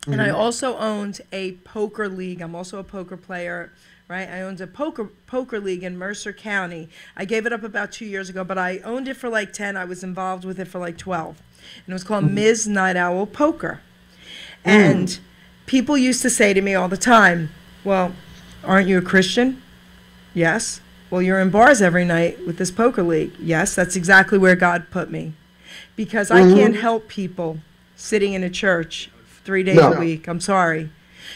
And I also owned a poker league. I'm also a poker player, right? I owned a poker league in Mercer County. I gave it up about 2 years ago, but I owned it for like 10. I was involved with it for like 12. And it was called Ms. Night Owl Poker. And people used to say to me all the time, well, aren't you a Christian? Yes. Well, you're in bars every night with this poker league. Yes, that's exactly where God put me. Because I can't help people sitting in a church 3 days a week. I'm sorry.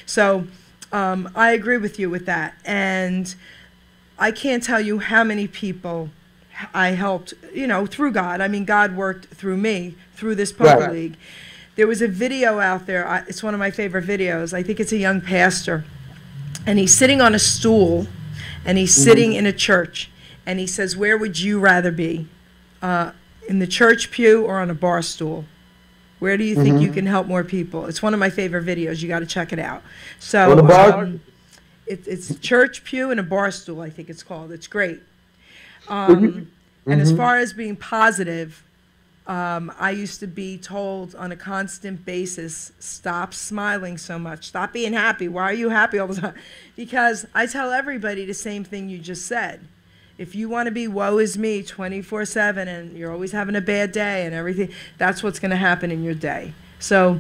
So I agree with you with that. And I can't tell you how many people I helped, you know, through God. I mean, God worked through me, through this poker league. There was a video out there. It's one of my favorite videos. I think it's a young pastor. And he's sitting on a stool, and he's sitting in a church. And he says, where would you rather be? In the church pew or on a bar stool? Where do you think you can help more people? It's one of my favorite videos. You got to check it out. So it's church pew and a bar stool, I think it's called. It's great. And as far as being positive, I used to be told on a constant basis, stop smiling so much. Stop being happy. Why are you happy all the time? Because I tell everybody the same thing you just said. If you want to be woe is me 24/7 and you're always having a bad day and everything, that's what's going to happen in your day. So,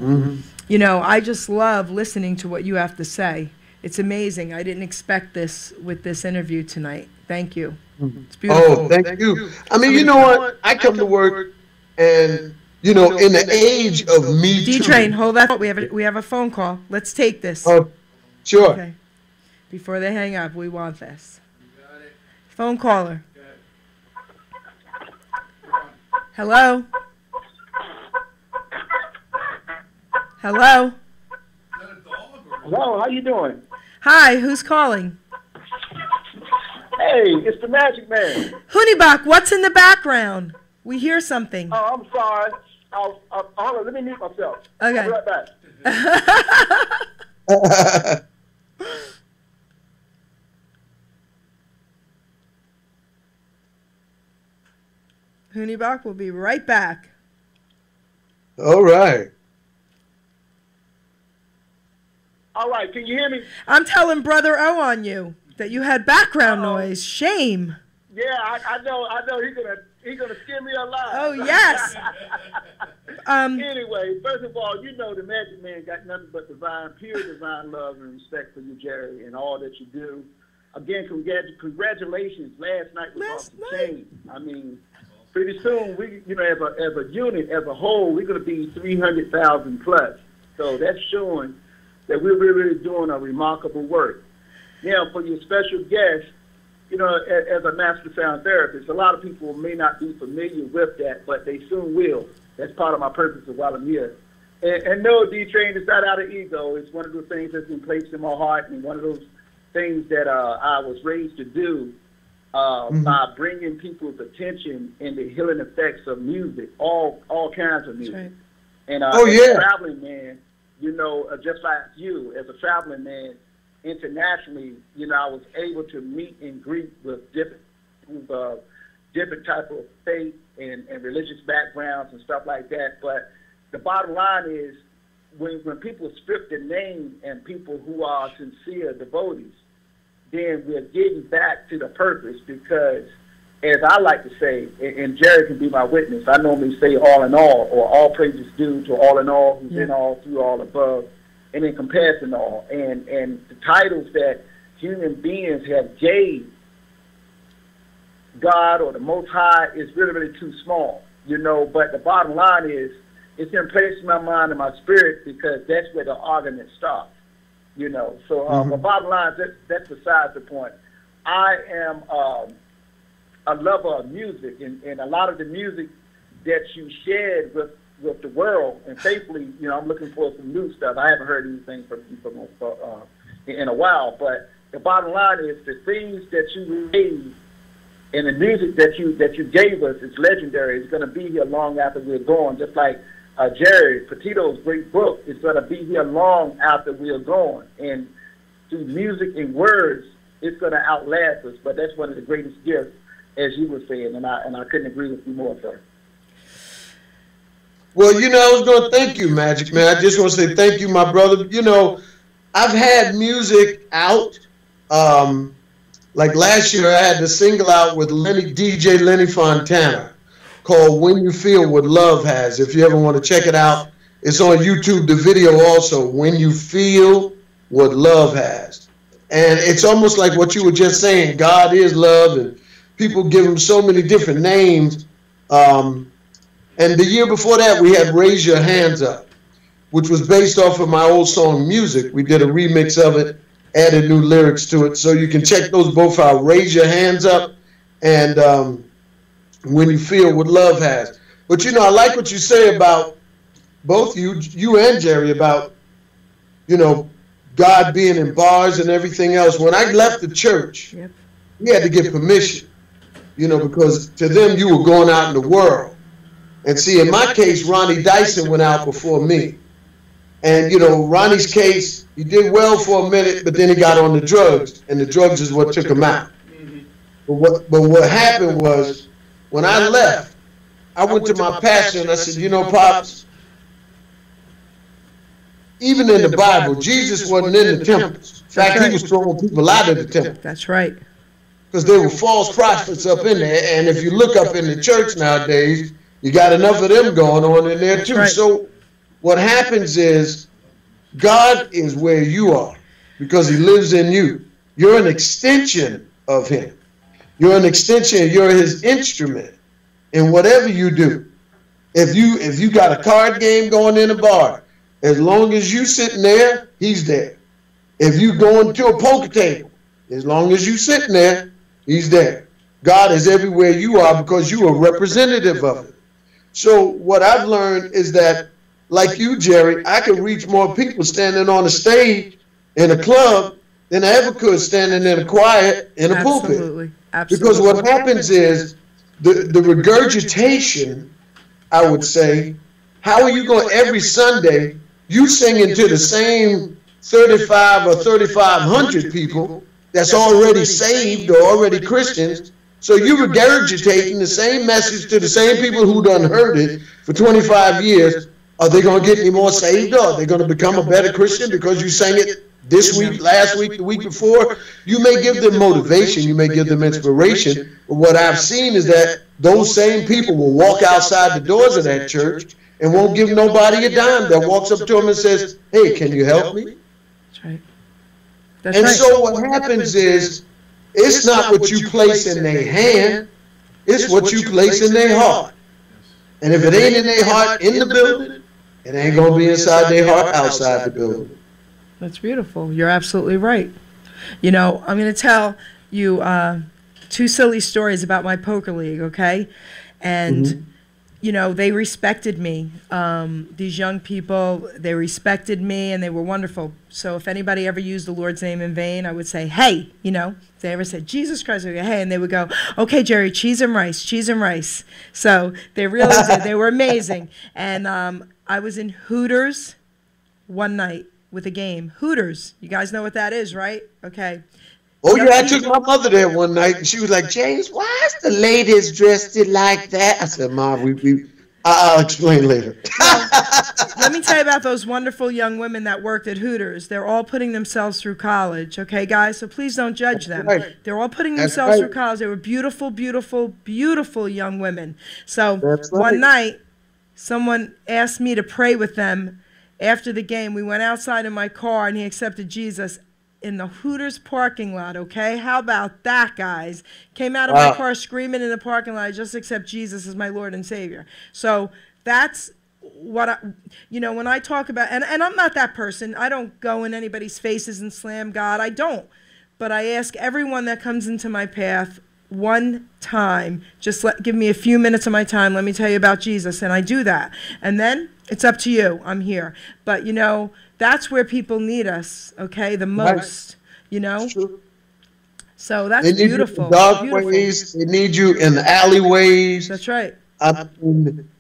you know, I just love listening to what you have to say. It's amazing. I didn't expect this with this interview tonight. Thank you. It's beautiful. Oh, thank you. I mean, you know what? I come to work and, you know, in the age of Me Too. D-Train, hold that. We have a phone call. Let's take this. Oh, sure. Okay. Before they hang up, we want this. Phone caller. Hello? Hello? Hello, how you doing? Hi, who's calling? Hey, it's the Magic Man. Hoonibach, what's in the background? We hear something. Oh, I'm sorry. Hold on, let me mute myself. Okay. I'll be right back. Hoonibach will be right back. All right. All right, can you hear me? I'm telling Brother O on you that you had background noise. Shame. Yeah, I know he's gonna scare me alive. Oh yes. Anyway, first of all, you know the Magic Man got nothing but pure divine love and respect for you, Jerry, and all that you do. Again, congratulations. Last night was off the chain. I mean, pretty soon we, you know, as a unit, as a whole, we're gonna be 300,000 plus. So that's showing that we're really doing a remarkable work. Now, for your special guest, you know, as a master sound therapist, a lot of people may not be familiar with that, but they soon will. That's part of my purpose of while I'm here. And no, D-Train, it's not out of ego. It's one of those things that's been placed in my heart, and one of those things that I was raised to do by bringing people's attention in the healing effects of music, all kinds of music. Right. And as a traveling man, you know, just like you, as a traveling man, internationally, you know, I was able to meet and greet with different type of faith and religious backgrounds and stuff like that. But the bottom line is, when people strip the name and people who are sincere devotees, then we're getting back to the purpose, because, as I like to say, and Jerry can be my witness, I normally say all in all, or all praises due to all in all, who's in all, through all, above, and in comparison all. And the titles that human beings have gave God or the Most High is really, really too small, you know. But the bottom line is, it's in place in my mind and my spirit, because that's where the argument starts, you know. So the bottom line, that's besides the point. I am a lover of music, and a lot of the music that you shared with the world, and faithfully, you know, I'm looking for some new stuff. I haven't heard anything from in a while, but the bottom line is, the things that you made and the music that you gave us is legendary. It's going to be here long after we're gone, just like Jerry Petito's great book is going to be here long after we're gone. And through music and words, it's going to outlast us. But that's one of the greatest gifts, as you were saying, and I couldn't agree with you more, sir. Well, you know, I was going to thank you, Magic Man. I just want to say thank you, my brother. You know, I've had music out. Like last year, I had the single out with DJ Lenny Fontana called When You Feel What Love Has. If you ever want to check it out, it's on YouTube, the video also, When You Feel What Love Has. And it's almost like what you were just saying, God is love, and people give him so many different names. And the year before that, we had Raise Your Hands Up, which was based off of my old song Music. We did a remix of it, added new lyrics to it. So you can check those both out, Raise Your Hands Up and When You Feel What Love Has. But, you know, I like what you say about both you and Jerry, about, you know, God being in bars and everything else. When I left the church, we had to get permission, you know, because to them you were going out in the world. And see, in my case, Ronnie Dyson went out before me. And, you know, Ronnie's case, he did well for a minute, but then he got on the drugs, and the drugs is what took him out. But what happened was, when I left, I went to my pastor and I said, you know, Pops, even in the Bible, Jesus wasn't in the temples. In fact, he was throwing people out of the temple. That's right. Because there were false prophets up in there. And if you look up in the church nowadays, you got enough of them going on in there too. So what happens is God is where you are because he lives in you. You're an extension of him. You're an extension. You're his instrument in whatever you do. If you got a card game going in a bar, as long as you sitting there, he's there. If you going to a poker table, as long as you sitting there, he's there. God is everywhere you are because you are representative of it. So what I've learned is that, like you, Jerry, I can reach more people standing on a stage in a club than I ever could standing in a choir in a pulpit. Absolutely. Because what happens is the regurgitation, I would say, how are you going every Sunday, you singing to the same 35 or 3,500 people that's already saved or already Christians? So you're regurgitating the same message to the same people who done heard it for 25 years. Are they going to get any more saved, or are they going to become a better Christian because you sang it this week, last week, the week before? You may give them motivation, you may give them inspiration, but what I've seen is that those same people will walk outside the doors of that church and won't give nobody a dime that walks up to them and says, hey, can you help me? That's right. And so what happens is, it's not what you place in their hand, it's what you place in their heart. And if it ain't in their heart in the building, it ain't going to be inside their heart outside the building. That's beautiful. You're absolutely right. You know, I'm going to tell you two silly stories about my poker league, okay? And, you know, they respected me. These young people, they respected me, and they were wonderful. So if anybody ever used the Lord's name in vain, I would say, hey, you know. If they ever said, Jesus Christ, I would go, hey, and they would go, okay, Jerry, cheese and rice, cheese and rice. So they really did. They were amazing. And I was in Hooters one night with a game. Hooters. You guys know what that is, right? Okay. Oh, yeah, I took my mother there one night, and she was like, James, why is the ladies dressed like that? I said, Mom, I'll explain later. Let me tell you about those wonderful young women that worked at Hooters. They're all putting themselves through college, okay, guys? So please don't judge them. Right. They're all putting themselves through college. They were beautiful, beautiful, beautiful young women. So one night, someone asked me to pray with them after the game. We went outside in my car, and he accepted Jesus in the Hooters parking lot, okay? How about that, guys? Came out of my car screaming in the parking lot, I just accept Jesus as my Lord and Savior. So that's what when I talk about, and I'm not that person. I don't go in anybody's faces and slam God. I don't. But I ask everyone that comes into my path one time, just give me a few minutes of my time. Let me tell you about Jesus, and I do that. And then it's up to you. I'm here. But, you know, that's where people need us, okay, the most, you know? So that's beautiful. In dark ways, they need you in the alleyways. That's right.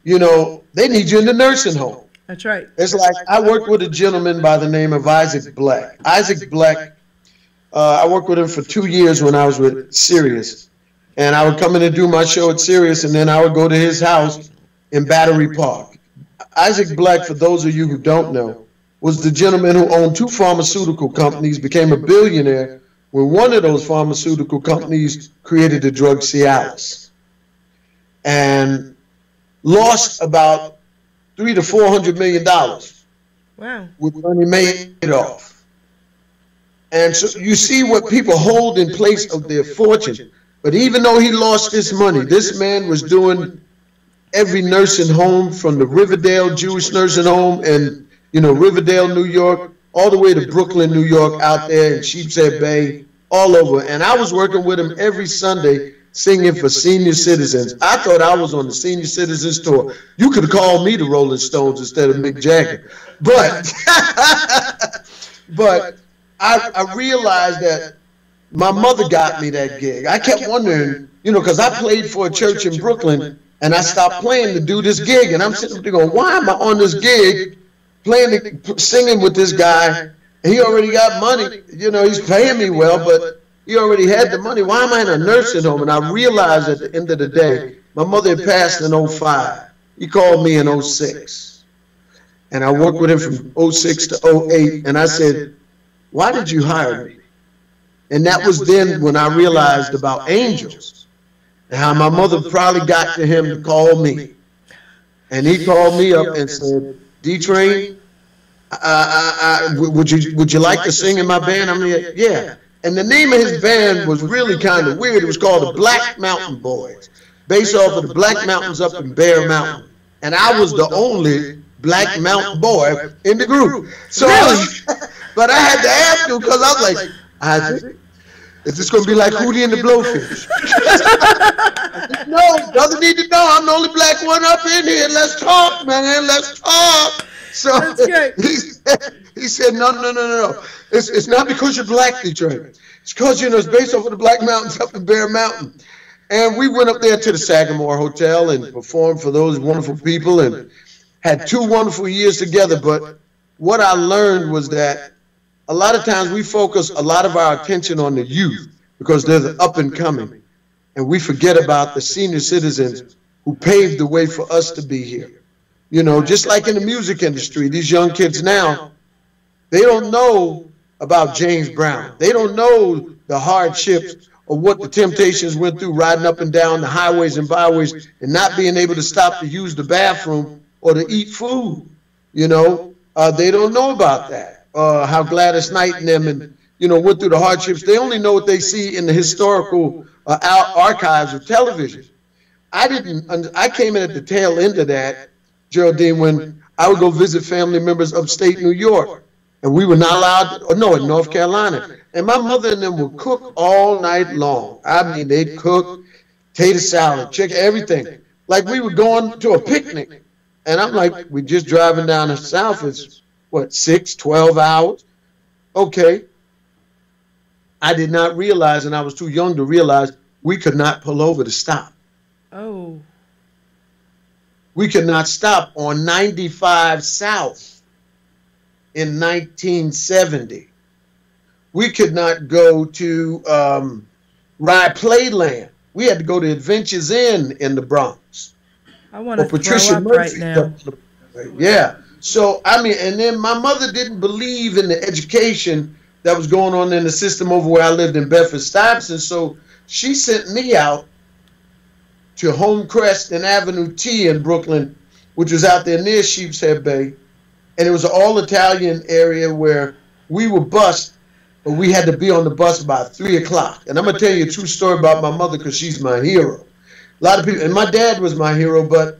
You know, they need you in the nursing home. That's right. It's like I worked with a gentleman by the name of Isaac Black. Isaac Black, I worked with him for 2 years when I was with Sirius. And I would come in and do my show at Sirius, and then I would go to his house in Battery Park. Isaac Black, for those of you who don't know, was the gentleman who owned 2 pharmaceutical companies, became a billionaire when one of those pharmaceutical companies created the drug Cialis, and lost about $300 to $400 million. Wow. With Bernie Madoff. And so you see what people hold in place of their fortune. But even though he lost his money, this man was doing every nursing home from the Riverdale Jewish nursing home and, Riverdale, New York, all the way to Brooklyn, New York, out there in Sheepshead Bay, all over. And I was working with him every Sunday singing for senior citizens. I thought I was on the senior citizens tour. You could call me the Rolling Stones instead of Mick Jagger. But, but I realized that my mother got me that gig. I kept wondering, because I played for a church in Brooklyn, and I stopped playing to do this gig. And I'm sitting there going, why am I on this gig singing with this guy? And he already got money. He's paying me well, but he already had the money. Why am I in a nursing home? And I realized at the end of the day, my mother had passed in 05. He called me in 06. And I worked with him from 06 to 08. And I said, why did you hire me? And that was then when I realized about angels and how my mother probably got to him to call me. And he called me up and said, D-Train, would you like to sing in my band? I'm like, yeah. And the name of his band was really kind of weird. It was called the Black Mountain Boys, based off of the Black Mountains up in Bear Mountain. And I was the only Black Mountain boy in the group. So, but I had to ask him because I was like, Isaac, is this going to be like Hootie and the Blowfish? No, doesn't need to know. I'm the only black one up in here. Let's talk, man. Let's talk. So he said, no. It's not because you're black, Detroit. It's because, it's based off of the Black Mountains up in Bear Mountain. And we went up there to the Sagamore Hotel and performed for those wonderful people and had 2 wonderful years together. But what I learned was that a lot of times we focus a lot of our attention on the youth because they're the up and coming. And we forget about the senior citizens who paved the way for us to be here. Just like in the music industry, these young kids now, they don't know about James Brown. They don't know the hardships of what the Temptations went through riding up and down the highways and byways and not being able to stop to use the bathroom or to eat food. They don't know about that. How Gladys Knight and them went through the hardships. They only know what they see in the historical archives of television. I came in at the tail end of that, Geraldine, when I would go visit family members upstate New York. And we were not allowed, in North Carolina. And my mother and them would cook all night long. I mean, they'd cook tater salad, chicken, everything. Like we were going to a picnic. And I'm like, we're just driving down the south. It's, 12 hours? Okay. I did not realize, and I was too young to realize, we could not pull over to stop. Oh. We could not stop on 95 South in 1970. We could not go to Rye Playland. We had to go to Adventures Inn in the Bronx. I want to throw up right now. Yeah. So, and then my mother didn't believe in the education that was going on in the system over where I lived in Bedford-Stuyvesant. So she sent me out to Homecrest and Avenue T in Brooklyn, which was out there near Sheepshead Bay. And it was an all-Italian area where we were bused, but we had to be on the bus by 3 o'clock. And I'm going to tell you a true story about my mother because she's my hero. A lot of people, and my dad was my hero, but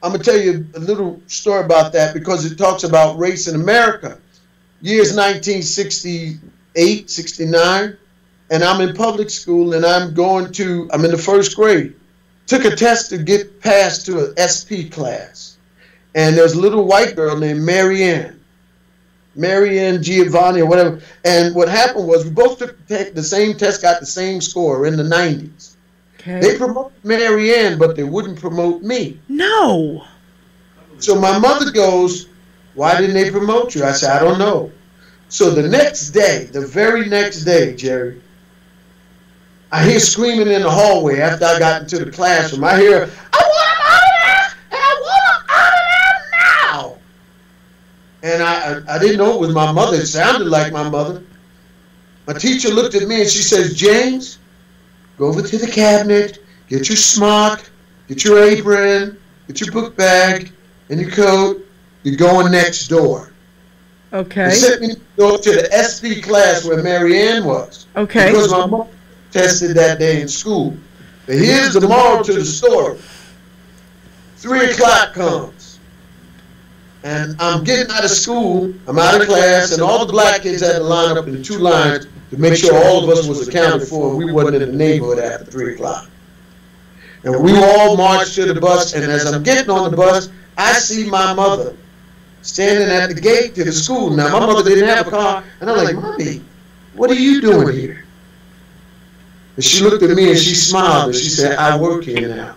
I'm going to tell you a little story about that because it talks about race in America. Years 1968, 69, and I'm in public school and I'm in the first grade. Took a test to get passed to an SP class. And there's a little white girl named Marianne Giovanni or whatever. And what happened was we both took the same test, got the same score in the 90s. Okay. They promoted Marianne, but they wouldn't promote me. No. So my mother goes, why didn't they promote you? I said, I don't know. So the next day, the very next day, Jerry, I hear screaming in the hallway after I got into the classroom. I hear, I want him out of there, and I want him out of there now. And I didn't know it was my mother. It sounded like my mother. My teacher looked at me and she says, James, go over to the cabinet, get your smock, get your apron, get your book bag and your coat. You're going next door. Okay. They sent me to go to the SP class where Mary Ann was. Okay. Because my mom tested that day in school. But here's the moral to the story. 3 o'clock comes. And I'm getting out of school, I'm out of class, and all the black kids had to line up in 2 lines to make sure all of us was accounted for and we wasn't in the neighborhood after 3 o'clock. And we all marched to the bus, and as I'm getting on the bus, I see my mother standing at the gate to the school. Now, my mother didn't have a car, and I'm like, Mommy, what are you doing here? And she looked at me and she smiled and she said, I work here now.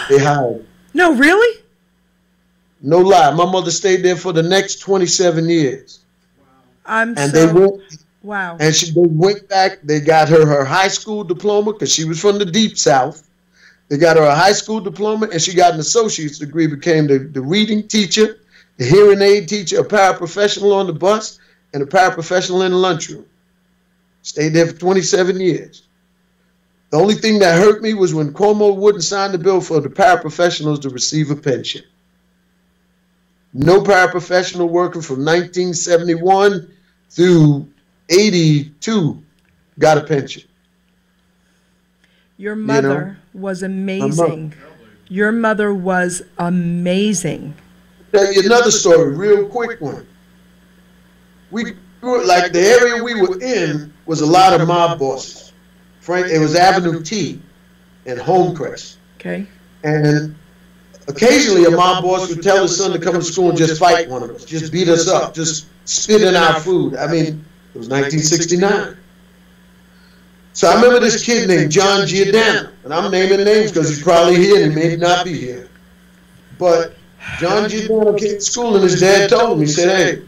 They hired me. No, really? No lie. My mother stayed there for the next 27 years. Wow. They went. Wow. And they went back. They got her high school diploma because she was from the Deep South. They got her a high school diploma, and she got an associate's degree, became the reading teacher, the hearing aid teacher, a paraprofessional on the bus, and a paraprofessional in the lunchroom. Stayed there for 27 years. The only thing that hurt me was when Cuomo wouldn't sign the bill for the paraprofessionals to receive a pension. No paraprofessional working from 1971 through 82 got a pension. Your mother was amazing. Your mother was amazing. Tell you another story, real quick one. We grew, like the area we were in was a lot of mob bosses. It was Avenue T and Homecrest. Okay. And occasionally a mob boss would tell his son to come to school and just fight one of us, just beat us up, just spit in our food. I mean, it was 1969. So I remember this kid named John Giordano, and I'm naming names because he's probably here and he may not be here. But John Giordano came to school and his dad told him, he said, hey,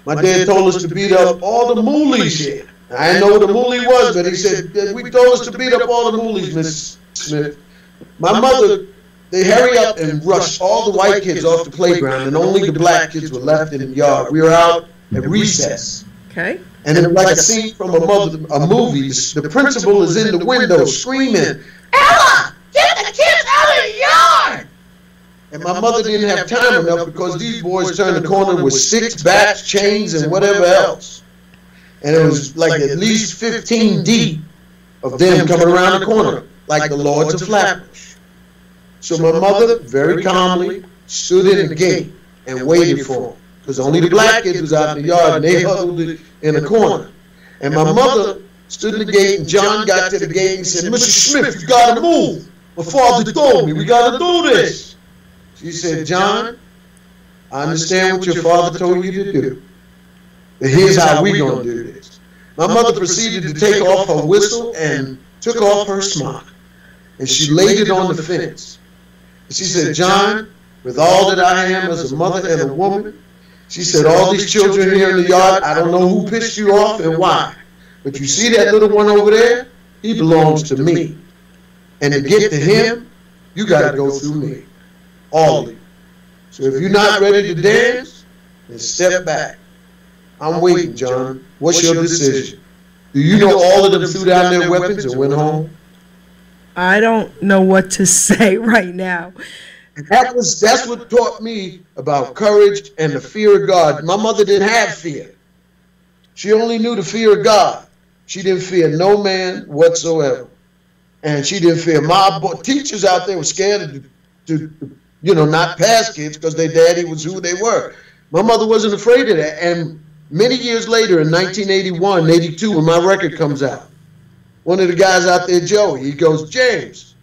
my dad told us to beat up all the moolies here. I didn't know what a moolie was, but he said, we told us to beat up all the moolies, Miss Smith. My mother, they hurry up and rush all the white kids off the playground, and only the black kids were left in the yard. We were out at recess. Okay. And it was like a scene from a movie. The principal is in the window screaming, Ella, get the kids out of the yard! And my mother didn't have time enough because these boys turned the corner with sticks, bats, chains, and whatever else. And it was like at least 15 deep of them coming around the corner, like the Lords of Flatbush. So my mother, very calmly, stood in the gate and waited for them. Because only the black kids was out in the yard and they huddled in a corner. And my mother stood in the gate and John got to the gate and said, Mr. Smith, you gotta move. My father told me we gotta do this. She said, John, I understand what your father told you to do. But here's how we gonna do this. My mother proceeded to take off her whistle and took off her smock. And she laid it on the fence. And she said, John, with all that I am as a mother and a woman, she said, all these children here in the yard, I don't know who pissed you off and why. But you see that little one over there? He belongs to me. And to get to him, you got to go through me. All of you. So if you're not ready to dance, then step back. I'm waiting, John. What's your decision? Do you know all of them threw down their weapons and went home? I don't know what to say right now. That's what taught me about courage and the fear of God. My mother didn't have fear. She only knew the fear of God. She didn't fear no man whatsoever. And she didn't fear mob. Teachers out there were scared to not pass kids because their daddy was who they were. My mother wasn't afraid of that. And many years later, in 1981, 82, when my record comes out, one of the guys out there, Joey, he goes, James,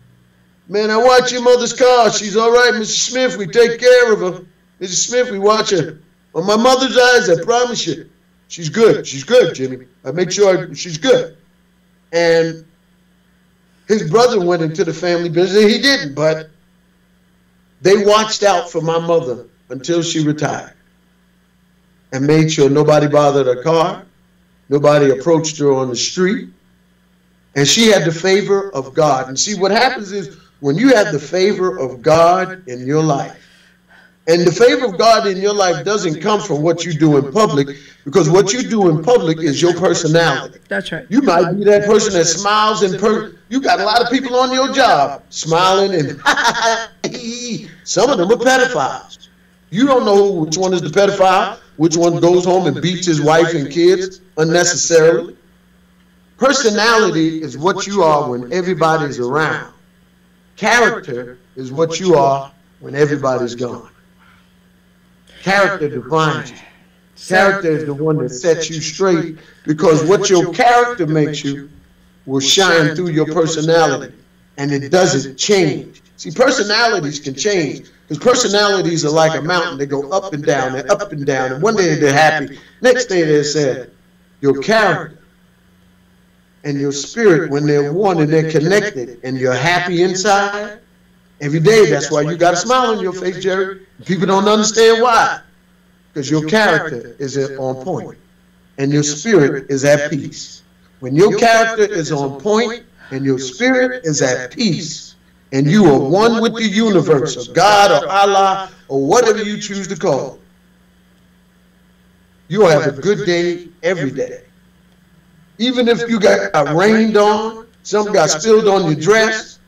man, I watch your mother's car. She's all right, Mr. Smith. We take care of her. Mrs. Smith, we watch her. On my mother's eyes, I promise you, she's good. She's good, Jimmy. I make sure she's good. And his brother went into the family business. He didn't, but they watched out for my mother until she retired and made sure nobody bothered her car, nobody approached her on the street, and she had the favor of God. And see, what happens is when you have the favor of God in your life, and the favor of God in your life doesn't come from what you do in public, because what you do in public is your personality. That's right. You might be that person that smiles in person. You got a lot of people on your job smiling and some of them are pedophiles. You don't know which one is the pedophile, which one goes home and beats his wife and kids unnecessarily. Personality is what you are when everybody's around. Character is what you are when everybody's gone. Character defines you. Character is the one that sets you straight, because what your character makes you will shine through your personality, and it doesn't change. See, personalities can change, because personalities are like a mountain. They go up and down and up and down, and one day they're happy, next day they're sad. Your character and your spirit, when they're one and they're connected and you're happy inside, every day, that's why you got a smile on your face, Jerry. People don't understand why. Because your character is on point and your spirit is at peace. When your character is on point and your spirit is at peace, and you are one with the universe, or God, or Allah, or whatever you choose to call it, you will have a good day every day. Even if you got rained on, something got spilled on your dress,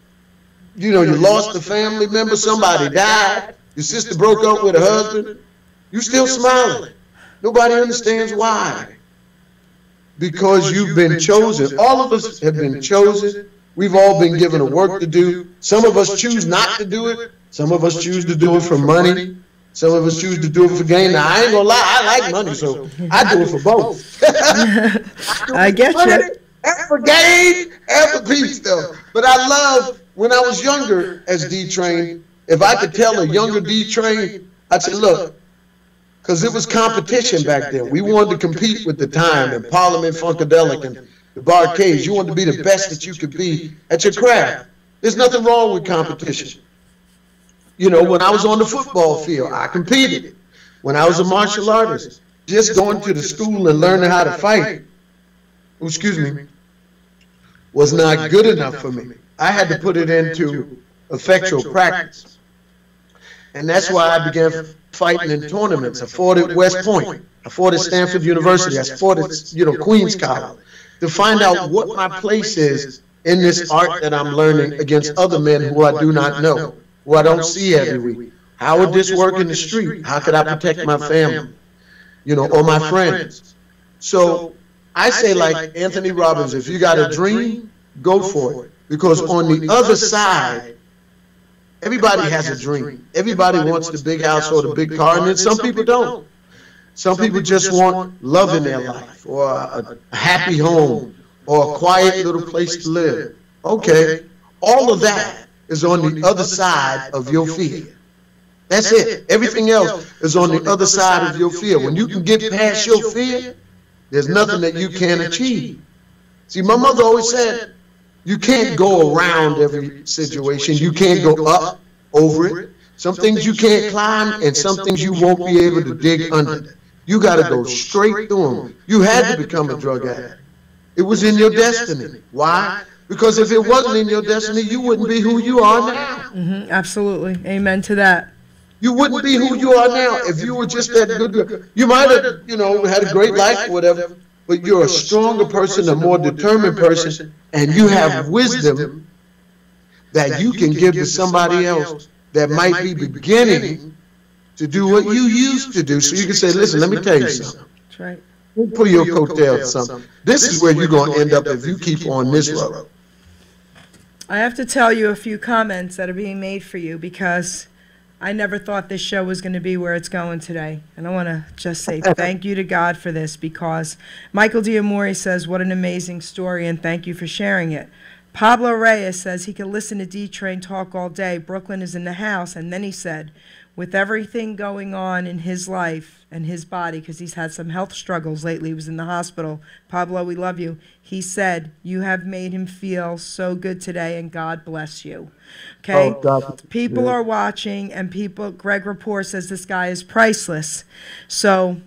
you know, you lost a family member, somebody died, your sister broke up with her husband, you still smiling. Nobody understands why. Because you've been chosen. All of us have been chosen. We've all been given a work to do. Some of us choose not to do it. Some of us choose to do it for money. Some of us choose to do it for gain. Now, I ain't gonna lie, I like money, so I do it for both. I get you. And for gain and for peace, though. But I love, when I was younger as D-Train, if I could tell a younger D-Train, I'd say, look, because it was competition back then. We wanted to compete with the time, and Parliament Funkadelic and the Barcades. You wanted to be the best that you could be at your craft. There's nothing wrong with competition. You know, when I was on the football field, I competed. When I was a martial artist, just going to the school and learning how to fight, was not good enough for me. I had to put it into effectual practice. And that's why I began fighting in tournaments. I fought at West Point. I fought at Stanford University. I fought at, Queens College, to find out what my place is in this art that I'm learning against other men who I do not know, who I don't see every week. How would this work in the street? How could I protect my family, or my friends? So I say, like Anthony Robbins, if you got a dream, go for it. Because on the other side, everybody has a dream. Everybody wants the big house or the big car, and then some people don't. Some people just want love in their life, or a happy home, or a quiet little place to live. Okay, all of that is on the other side of your fear. That's it. Everything else is on the other side of your fear. When you can get past your fear, there's nothing that you can't achieve. See, my mother always said, you can't go around every situation. You can't go up over it. Some things you can't climb, and some things you won't be able to dig under. You got to go straight through them. You had to become a drug addict. It was in your destiny. Why? Because if it wasn't in your destiny, you wouldn't be who you are now. Absolutely. Amen to that. You wouldn't be who you are now if you were just that good. You might have, had a great life or whatever, but you're a stronger person, a more determined person, and you have wisdom that you can give to somebody else that might be beginning to do what you used to do. So you can say, listen, let me tell you something. That's right. Pull your coattails or something. This is where you're going to end up if you keep on this road. I have to tell you a few comments that are being made for you, because I never thought this show was going to be where it's going today. And I want to just say thank you to God for this, because Michael Diamore says, what an amazing story, and thank you for sharing it. Pablo Reyes says he could listen to D-Train talk all day. Brooklyn is in the house. And then he said, with everything going on in his life and his body, because he's had some health struggles lately, he was in the hospital. Pablo, we love you. He said, you have made him feel so good today, and God bless you. Okay? Oh, God. People are watching, and Greg Rapport says this guy is priceless. So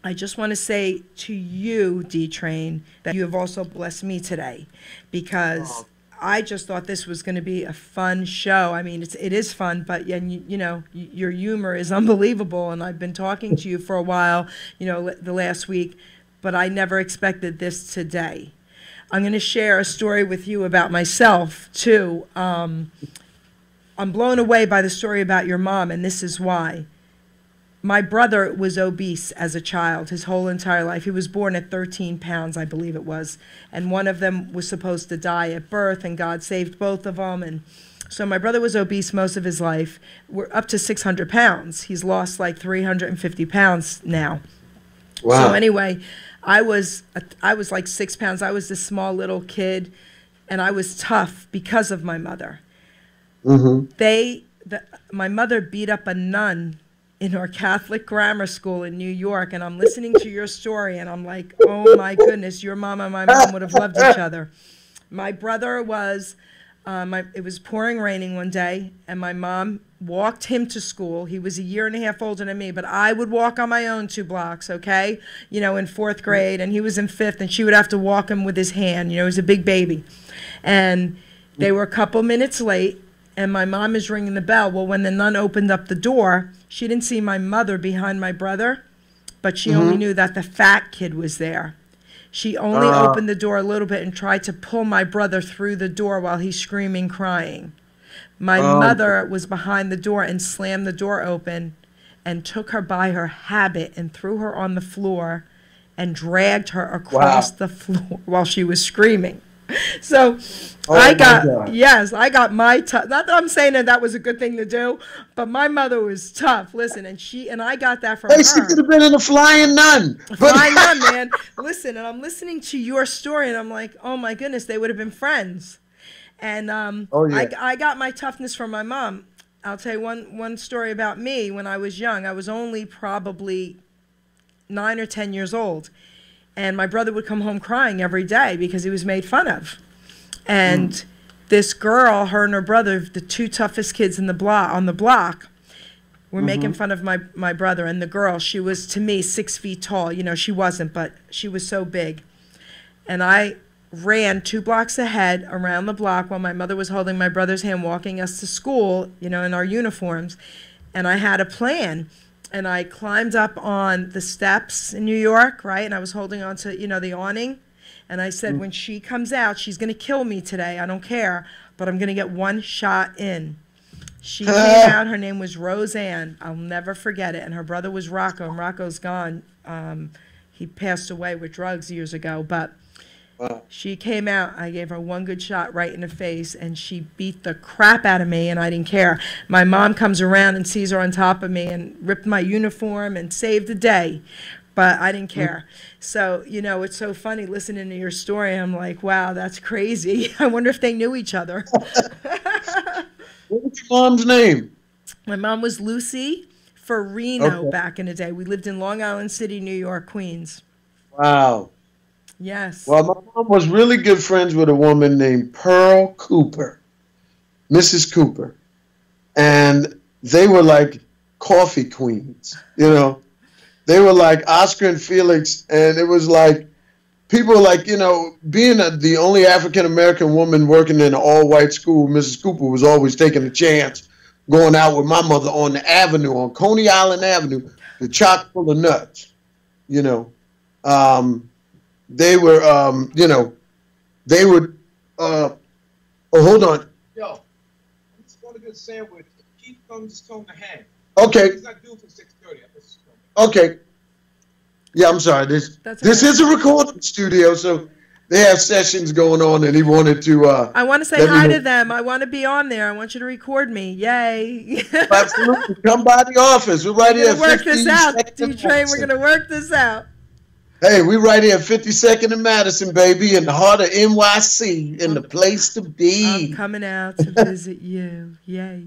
I just want to say to you, D-Train, that you have also blessed me today, because I just thought this was going to be a fun show. I mean, it is fun, but your humor is unbelievable, and I've been talking to you for a while, the last week, but I never expected this today. I'm going to share a story with you about myself, too. I'm blown away by the story about your mom, and this is why. My brother was obese as a child his whole entire life. He was born at 13 pounds, I believe it was. And one of them was supposed to die at birth, and God saved both of them. And so my brother was obese most of his life. We're up to 600 pounds. He's lost like 350 pounds now. Wow. So anyway, I was like 6 pounds. I was this small little kid, and I was tough because of my mother. My mother beat up a nun in our Catholic grammar school in New York, and I'm listening to your story, and I'm like, oh my goodness, your mom and my mom would have loved each other. My brother was, it was pouring raining one day, and my mom walked him to school. He was a year and a half older than me, but I would walk on my own 2 blocks, okay? You know, in 4th grade, and he was in 5th, and she would have to walk him with his hand. You know, he was a big baby. And they were a couple minutes late, and my mom is ringing the bell. Well, when the nun opened up the door, she didn't see my mother behind my brother, but she only knew that the fat kid was there. She only opened the door a little bit and tried to pull my brother through the door while he's screaming, crying. My mother was behind the door and slammed the door open and took her by her habit and threw her on the floor and dragged her across the floor while she was screaming. So I got my tough. Not that I'm saying that was a good thing to do, but my mother was tough. Listen, and I got that from her. She could have been in a flying nun. Flying nun, man. Listen, and I'm listening to your story, and I'm like, oh my goodness, they would have been friends. And I got my toughness from my mom. I'll tell you one story about me. When I was young, I was only probably 9 or 10 years old. And my brother would come home crying every day because he was made fun of. And this girl, her and her brother, the 2 toughest kids on the block, were making fun of my brother. And the girl, she was, to me, 6 feet tall. You know, she wasn't, but she was so big. And I ran 2 blocks ahead around the block while my mother was holding my brother's hand, walking us to school, you know, in our uniforms. And I had a plan. And I climbed up on the steps in New York, right? And I was holding on to, you know, the awning. And I said, when she comes out, she's going to kill me today. I don't care, but I'm going to get 1 shot in. She came out. Her name was Roseanne. I'll never forget it. And her brother was Rocco, and Rocco's gone. He passed away with drugs years ago. But she came out. I gave her 1 good shot right in the face, and she beat the crap out of me, and I didn't care. My mom comes around and sees her on top of me and ripped my uniform and saved the day, but I didn't care. So, you know, it's so funny listening to your story. I'm like, wow, that's crazy. I wonder if they knew each other. What was your mom's name? My mom was Lucy Farino back in the day. We lived in Long Island City, New York, Queens. Wow. Yes. Well, my mom was really good friends with a woman named Pearl Cooper, Mrs. Cooper. And they were like coffee queens, you know. They were like Oscar and Felix, and it was like people like, you know, being the only African-American woman working in an all-white school, Mrs. Cooper was always taking a chance going out with my mother on the avenue, on Coney Island Avenue, the chock full of nuts, you know. They were, you know, they would, oh, hold on. Yo, I'm just going to get a sandwich. Keith comes home ahead. Okay. He's not due for 6:30. Okay. Yeah, I'm sorry. This is a recording studio, so they have sessions going on, and he wanted to. I want to say hi to them. I want to be on there. I want you to record me. Yay. Absolutely. Come by the office. We're right here. We're going to work this out, D-Train. We're going to work this out. Hey, we right here at 52nd and Madison, baby, in the heart of NYC, in the place to be. I'm coming out to visit you. Yay.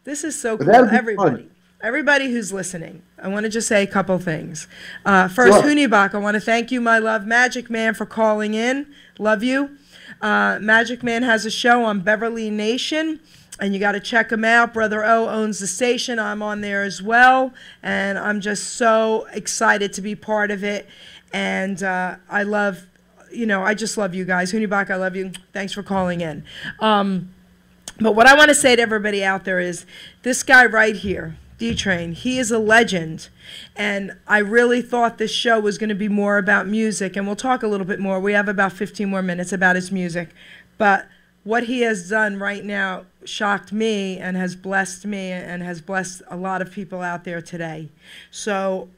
This is so cool. Everybody. Everybody who's listening, I want to just say a couple things. First, Hunibach, I want to thank you, my love, Magic Man, for calling in. Love you. Magic Man has a show on Beverly Nation, and you got to check him out. Brother O owns the station. I'm on there as well, and I'm just so excited to be part of it. And I love, you know, I just love you guys. Hunibach, I love you. Thanks for calling in. But what I want to say to everybody out there is this guy right here, D-Train, he is a legend, and I really thought this show was going to be more about music, and we'll talk a little bit more. We have about 15 more minutes about his music, but what he has done right now shocked me and has blessed a lot of people out there today. So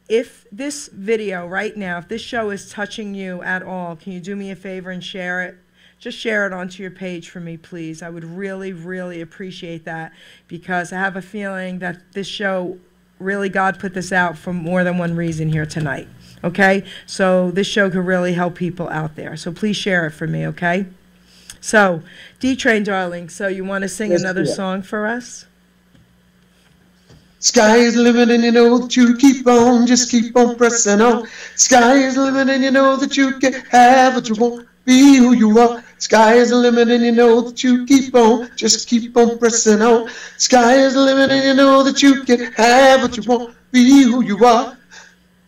if this video right now, if this show is touching you at all, can you do me a favor and share it? Just share it onto your page for me, please. I would really, really appreciate that, because I have a feeling that this show, really God put this out for more than one reason here tonight, okay? So this show could really help people out there. So please share it for me, okay? So, D-Train, darling, so you want to sing another song for us? Sky is the limit and you know that you just keep on pressing on. Sky is the limit and you know that you can have what you want, be who you are. Sky is the limit and you know that you just keep on pressing on. Sky is the limit and you know that you can have what you want, be who you are.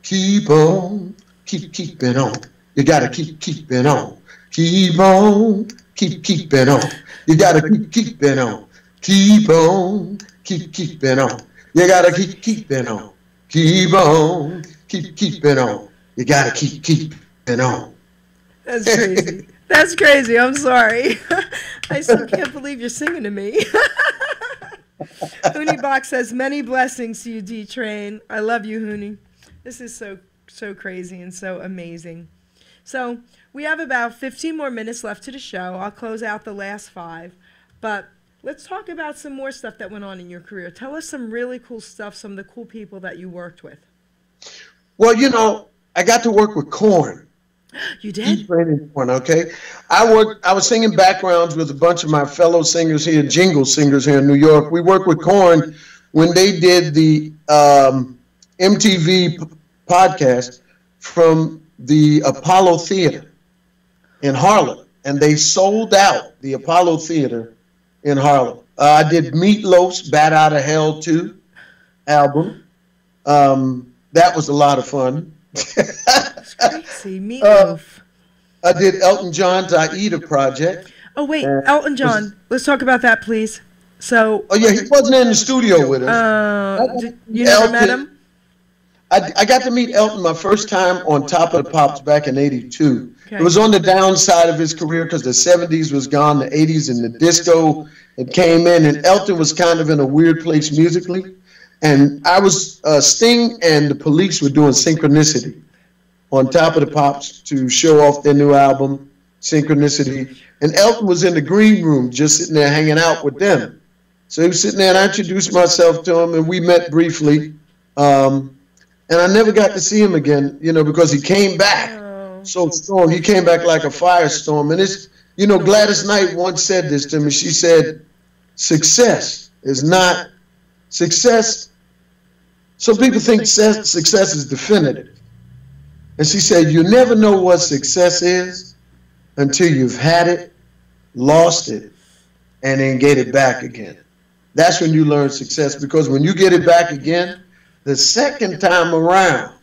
Keep on, keeping on. You gotta keeping on. Keep on, keeping on. You gotta keeping on. Keep on, keeping on. You gotta keeping on. Keep on, keeping on. You gotta keeping on. That's crazy. That's crazy. I'm sorry. I still can't believe you're singing to me. Hooney Box says, many blessings to you, D-Train. I love you, Hooney. This is so crazy and so amazing. So we have about 15 more minutes left to the show. I'll close out the last 5. But let's talk about some more stuff that went on in your career. Tell us some really cool stuff, some of the cool people that you worked with. Well, you know, I got to work with Korn. You did? Korn, okay. I was singing backgrounds with a bunch of my fellow singers here, jingle singers here in New York. We worked with Korn when they did the MTV podcast from the Apollo Theater in Harlem, and they sold out the Apollo Theater in Harlem. I did Meatloaf's Bat Out of Hell 2 album. That was a lot of fun. That's crazy. Meatloaf. I did Elton John's Aida project. Oh, wait, Elton John. Let's talk about that, please. So. Oh, yeah, he wasn't in the studio with us. You never met him? I got to meet Elton my first time on Top of the Pops back in '82. Okay. It was on the downside of his career because the '70s was gone, the '80s, and the disco had came in, and Elton was kind of in a weird place musically. And I was, Sting and the Police were doing Synchronicity on Top of the Pops to show off their new album, Synchronicity. And Elton was in the green room just sitting there hanging out with them. So he was sitting there, and I introduced myself to him, and we met briefly. And I never got to see him again, you know, because he came back so strong. He came back like a firestorm. And it's, you know, Gladys Knight once said this to me. She said, success is not success. Some people think success is definitive. And she said, you never know what success is until you've had it, lost it, and then get it back again. That's when you learn success, because when you get it back again, the second time around,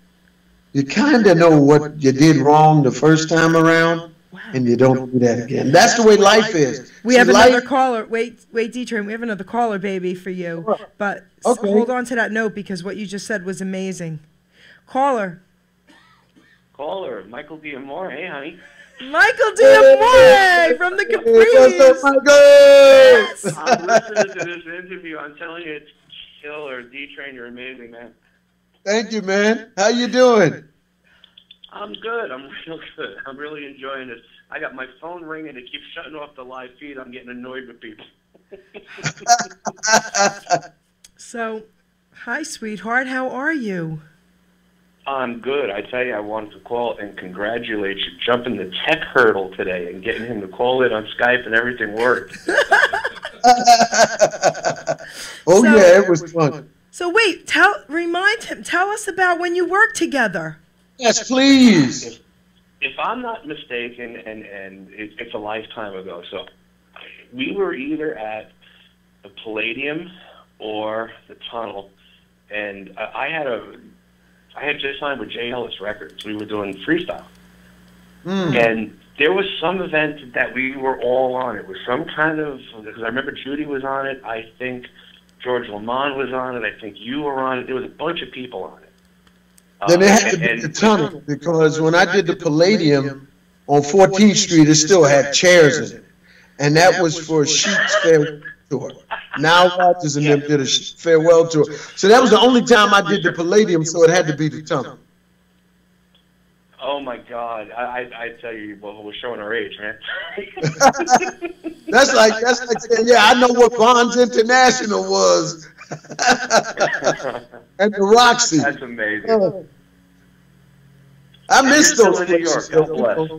you kind of know what you did wrong the first time around, and you don't do that again. That's the way life is. We have another caller. Wait, D-Train, we have another caller, baby, for you. But hold on to that note, because what you just said was amazing. Caller, Michael D'Amore. Hey, honey. Michael D'Amore from the Capris. What's up, Michael? Yes. I'm listening to this interview. I'm telling you, it's killer. D-Train, you're amazing, man. Thank you, man. How you doing? I'm good. I'm real good. I'm really enjoying it. I got my phone ringing. It keeps shutting off the live feed. I'm getting annoyed with people. So, hi, sweetheart. How are you? I'm good. I tell you, I wanted to call and congratulate you jumping the tech hurdle today and getting him to call in on Skype and everything worked. Yeah, it was fun. So wait, remind him. Tell us about when you worked together. Yes, please. If I'm not mistaken, and it's a lifetime ago, so we were either at the Palladium or the Tunnel, and I had just signed with J. Ellis Records. We were doing freestyle. And there was some event that we were all on. It was some kind of, because I remember Judy was on it. I think George Lamont was on it. I think you were on it. There was a bunch of people on it. Then it had to be the Tunnel, because when I did the Palladium on 14th Street, it still had chairs in it. and that was for Chit's farewell tour. Now Rogers and them did a farewell tour. So that was the only time I did the Palladium, so it had to be the tunnel. Oh my God! I tell you, well, we're showing our age, man. That's like saying, yeah, I know what Bonds International was, and the Roxy. That's amazing. I miss those New York. places. God bless.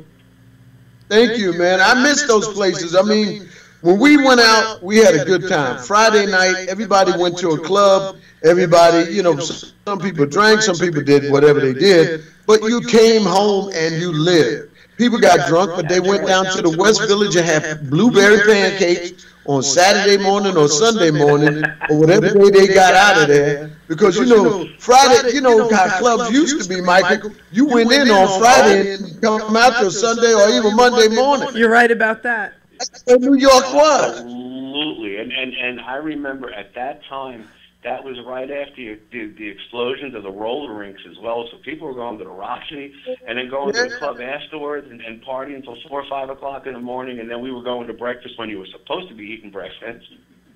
Thank you, man. I miss those places. I mean, when we went out, we had a good time. Friday night, everybody went to a club. Everybody, you know, some people drank, some people did whatever they did. But you came home and you lived. People got drunk, but they went down to the West Village and had blueberry pancakes on Saturday morning or Sunday morning or whatever day they got out of there. Because, you know, Friday, you know how clubs used to be, Michael. You went in on Friday and come out till Sunday or even Monday morning. You're right about that. That's what New York was. Absolutely. And I remember at that time, that was right after the explosions of the roller rinks as well. So people were going to the Roxy and then going to the club afterwards and partying until 4 or 5 o'clock in the morning. And then we were going to breakfast when you were supposed to be eating breakfast.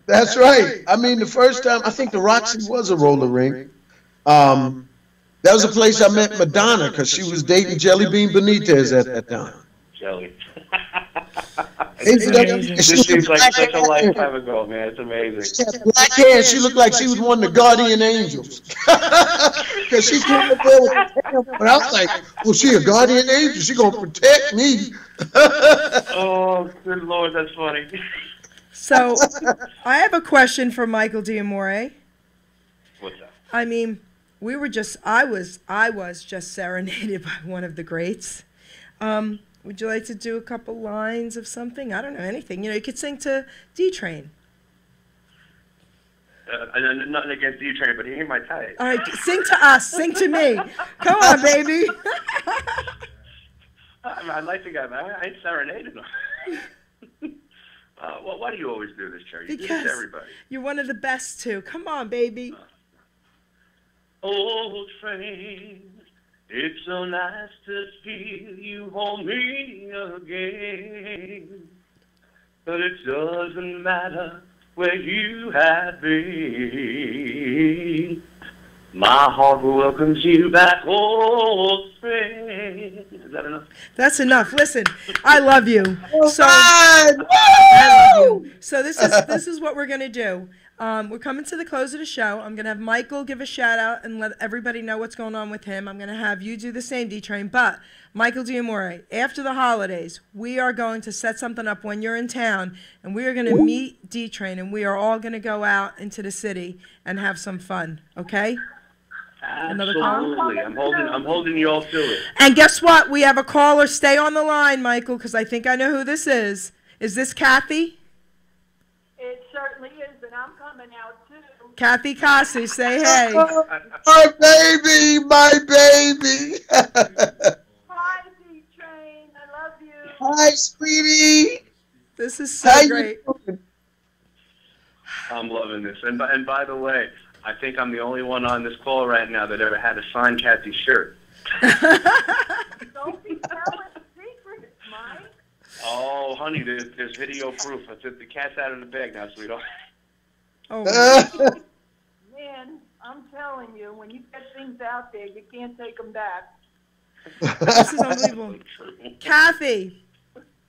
That's right. I mean, the first time, I think the Roxy was a roller rink. That was a place I met Madonna because she was dating Jelly Bean Benitez at that time. Jelly. This seems like such a lifetime ago, man. It's amazing. She had black hair. She looked like she was one of the guardian angels. Because she came up there with and I was like, well, she a guardian angel. She going to protect me. Oh, good Lord, that's funny. So, I have a question for Michael D'Amore. What's that? I mean, I was just serenaded by one of the greats. Would you like to do a couple lines of something? I don't know, anything. You know, you could sing to D-Train. Nothing against D-Train, but he ain't my type. All right, sing to us. Sing to me. Come on, baby. I'd like to go, man. I ain't serenaded him. Well, why do you always do this, Cherry? You do this to everybody. You're one of the best, too. Come on, baby. Old friend, it's so nice to feel you hold me again. But it doesn't matter where you have been. My heart welcomes you back, old friend. Is that enough? That's enough. Listen, I love you. So, I love you. So this is what we're gonna do. We're coming to the close of the show. I'm going to have Michael give a shout out and let everybody know what's going on with him. I'm going to have you do the same, D-Train. But, Michael D'Amore, after the holidays, we are going to set something up when you're in town, and we are going to meet D-Train, and we are all going to go out into the city and have some fun, okay? Absolutely. I'm holding you all to it. And guess what? We have a caller. Stay on the line, Michael, because I think I know who this is. Is this Kathy? It certainly is, and I'm coming out too. Kathy Kasi, say hey. My baby, my baby. Hi, D-Train. I love you. Hi, sweetie. This is so great. I'm loving this. And by the way, I think I'm the only one on this call right now that ever had a signed Kathy shirt. Don't be telling secrets, Mike. Oh, honey, there's video proof. The cat's out of the bag now, sweetheart. Oh, man, I'm telling you, when you get things out there, you can't take them back. this is unbelievable. Kathy,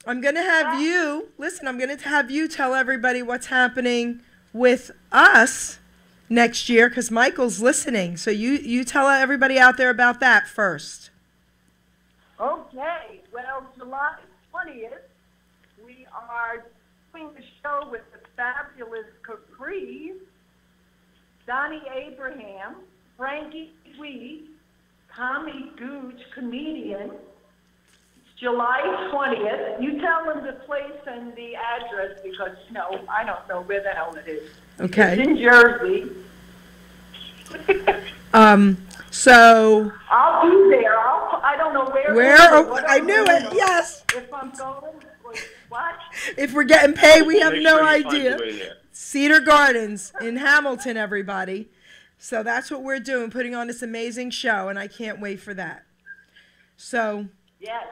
I'm going to have you, listen, I'm going to have you tell everybody what's happening with us next year, because Michael's listening. So you tell everybody out there about that first. Okay. Well, July 20th, we are doing the show with the fabulous Capri, Donnie Abraham, Frankie Sweet, Tommy Gooch, comedian. It's July 20th. You tell them the place and the address because, you know, I don't know where the hell it is. Okay. It's in Jersey. So I'll be there. I don't know where. I knew it. Yes. If I'm going, what? If we're getting paid, we have Make no sure you find idea. your way there. Cedar Gardens in Hamilton, everybody. So that's what we're doing, putting on this amazing show, and I can't wait for that. So. Yes.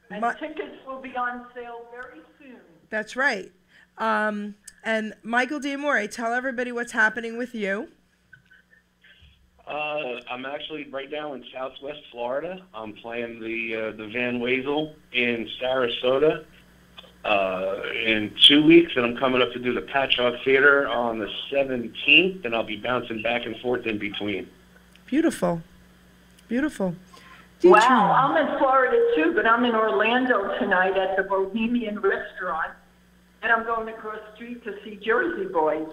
And tickets will be on sale very soon. That's right. And Michael D'Amore, tell everybody what's happening with you. I'm actually right now in Southwest Florida. I'm playing the Van Wezel in Sarasota in 2 weeks, and I'm coming up to do the Patchogue Theater on the 17th, and I'll be bouncing back and forth in between. Beautiful. Beautiful. Wow, I'm in Florida too, but I'm in Orlando tonight at the Bohemian Restaurant, and I'm going across the street to see Jersey Boys.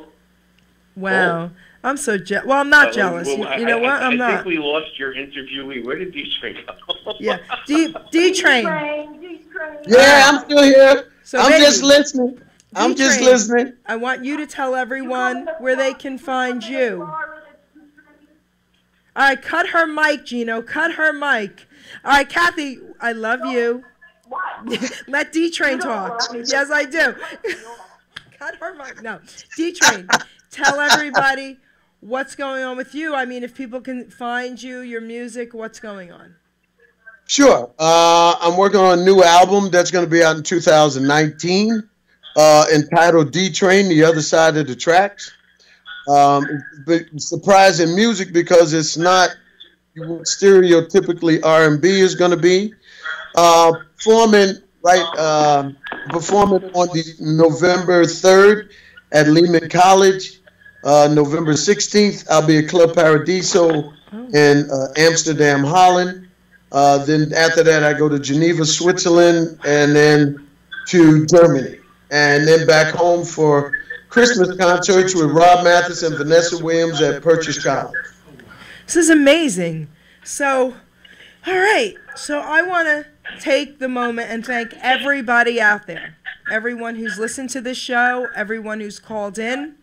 Wow. I'm so jealous. Well, I'm not jealous. Well, you know what? I'm I not. think we lost your interviewee. Where did D-Train go? Yeah. D-Train. Yeah, I'm still here. So I'm baby, just listening. I'm just D-Train, listening. I want you to tell everyone where they can find you. All right, cut her mic, Gino. Cut her mic. All right, Kathy, I love you. What? Let D-Train talk. Yes, I do. Cut her mic. No. D-Train, tell everybody what's going on with you. I mean, if people can find you, your music, what's going on? Sure. I'm working on a new album that's going to be out in 2019, entitled D-Train, The Other Side of the Tracks. It's surprising music because it's not what stereotypically R&B is going to be. Performing on the November 3rd at Lehman College. November 16th, I'll be at Club Paradiso in Amsterdam, Holland. Then after that, I go to Geneva, Switzerland, and then to Germany. And then back home for Christmas concerts with Rob Mathis and Vanessa Williams at Purchase College. This is amazing. So, all right. So I want to take the moment and thank everybody out there, everyone who's listened to this show, everyone who's called in.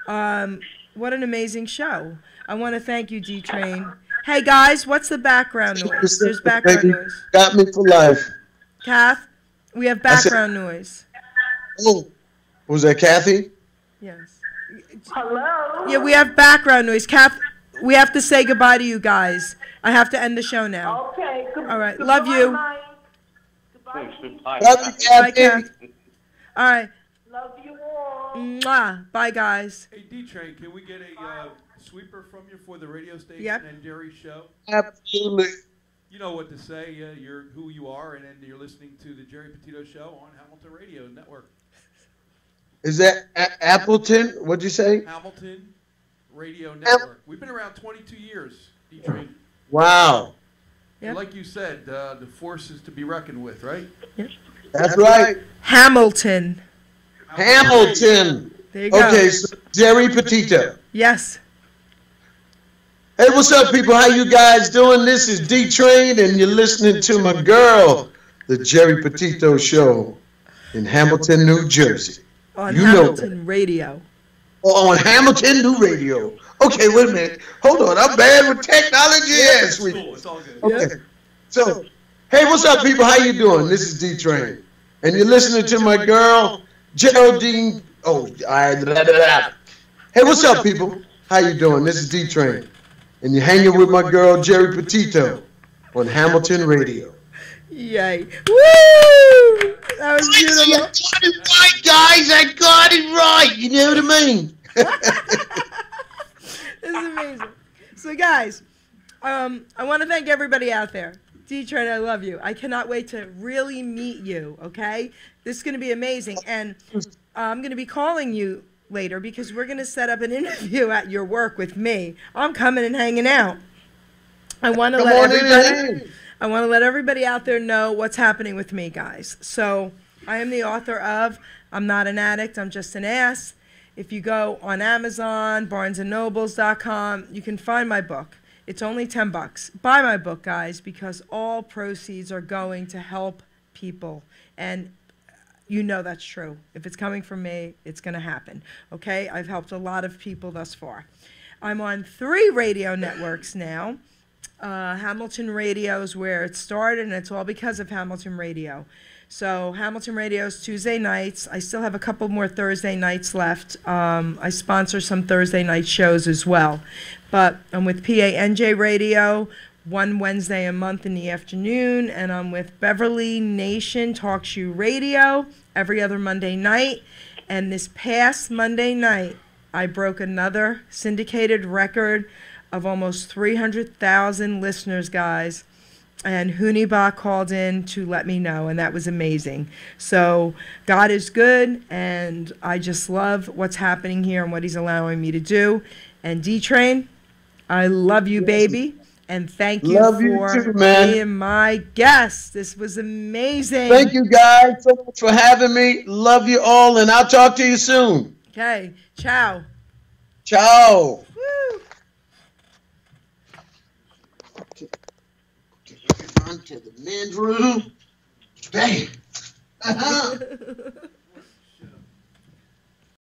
What an amazing show. I want to thank you, D-Train. Hey, guys, what's the background noise? There's background noise. Got me for life. Kath, we have background noise. Oh, was that Kathy? Yes. Hello? Yeah, we have background noise. Kath, we have to say goodbye to you guys. I have to end the show now. Okay. All right. Love you. Goodbye. Love you, Bye, Kathy. Kath. All right. Love you all. Mwah. Bye, guys. Hey, D-Train, can we get a sweeper from you for the radio station Yep. and Jerry's show? Absolutely. You know what to say. You're who you are, and then you're listening to the Jerry Petito Show on Hamilton Radio Network. Is that Appleton? What'd you say? Hamilton Radio Network. We've been around 22 years, D-Train. Wow. Yep. And like you said, the force is to be reckoned with, right? Yep. That's right. Hamilton. Hamilton. There you go. Okay, so Jerry Petito. Yes. Hey, what's up, people? How you guys doing? This is D-Train, and you're listening to my girl, the Jerry Petito Show in Hamilton, New Jersey. On You Hamilton Radio. Oh, on Hamilton New Radio. Okay, wait a minute. Hold on. I'm bad with technology. Yeah, sweet. Cool. It's all good. Okay. So, hey, what's up, people? How you doing? This is D-Train, and you're listening to my girl, Geraldine. Oh, hey, what's up, people? How you doing? This is D-Train, and you're hanging with my girl, Jerry Petito, on Hamilton Radio. Yay. Woo! That was beautiful. I got it right, guys. I got it right. You know what I mean? This is amazing. So, guys, I want to thank everybody out there. D-Train, I love you. I cannot wait to really meet you, okay? This is going to be amazing. And I'm going to be calling you later because we're going to set up an interview at your work with me. I'm coming and hanging out. I want to let everybody out there know what's happening with me, guys. So I am the author of I'm Not an Addict, I'm Just an Ass. If you go on Amazon, barnesandnobles.com, you can find my book. It's only $10. Buy my book, guys, because all proceeds are going to help people. And you know that's true. If it's coming from me, it's going to happen. Okay? I've helped a lot of people thus far. I'm on 3 radio networks now. Hamilton Radio is where it started, and it's all because of Hamilton Radio. So Hamilton Radio is Tuesday nights. I still have a couple more Thursday nights left. I sponsor some Thursday night shows as well. But I'm with PANJ Radio one Wednesday a month in the afternoon, and I'm with Beverly Nation Talk Shoe Radio every other Monday night. And this past Monday night, I broke another syndicated record of almost 300,000 listeners, guys. And Huniba called in to let me know, and that was amazing. So God is good, and I just love what's happening here and what he's allowing me to do. And D-Train, I love you, baby. And thank you for being my guest. This was amazing. Thank you, guys, so much for having me. Love you all, and I'll talk to you soon. Okay. Ciao. Ciao. Woo. Okay, run to the men's room. Bam.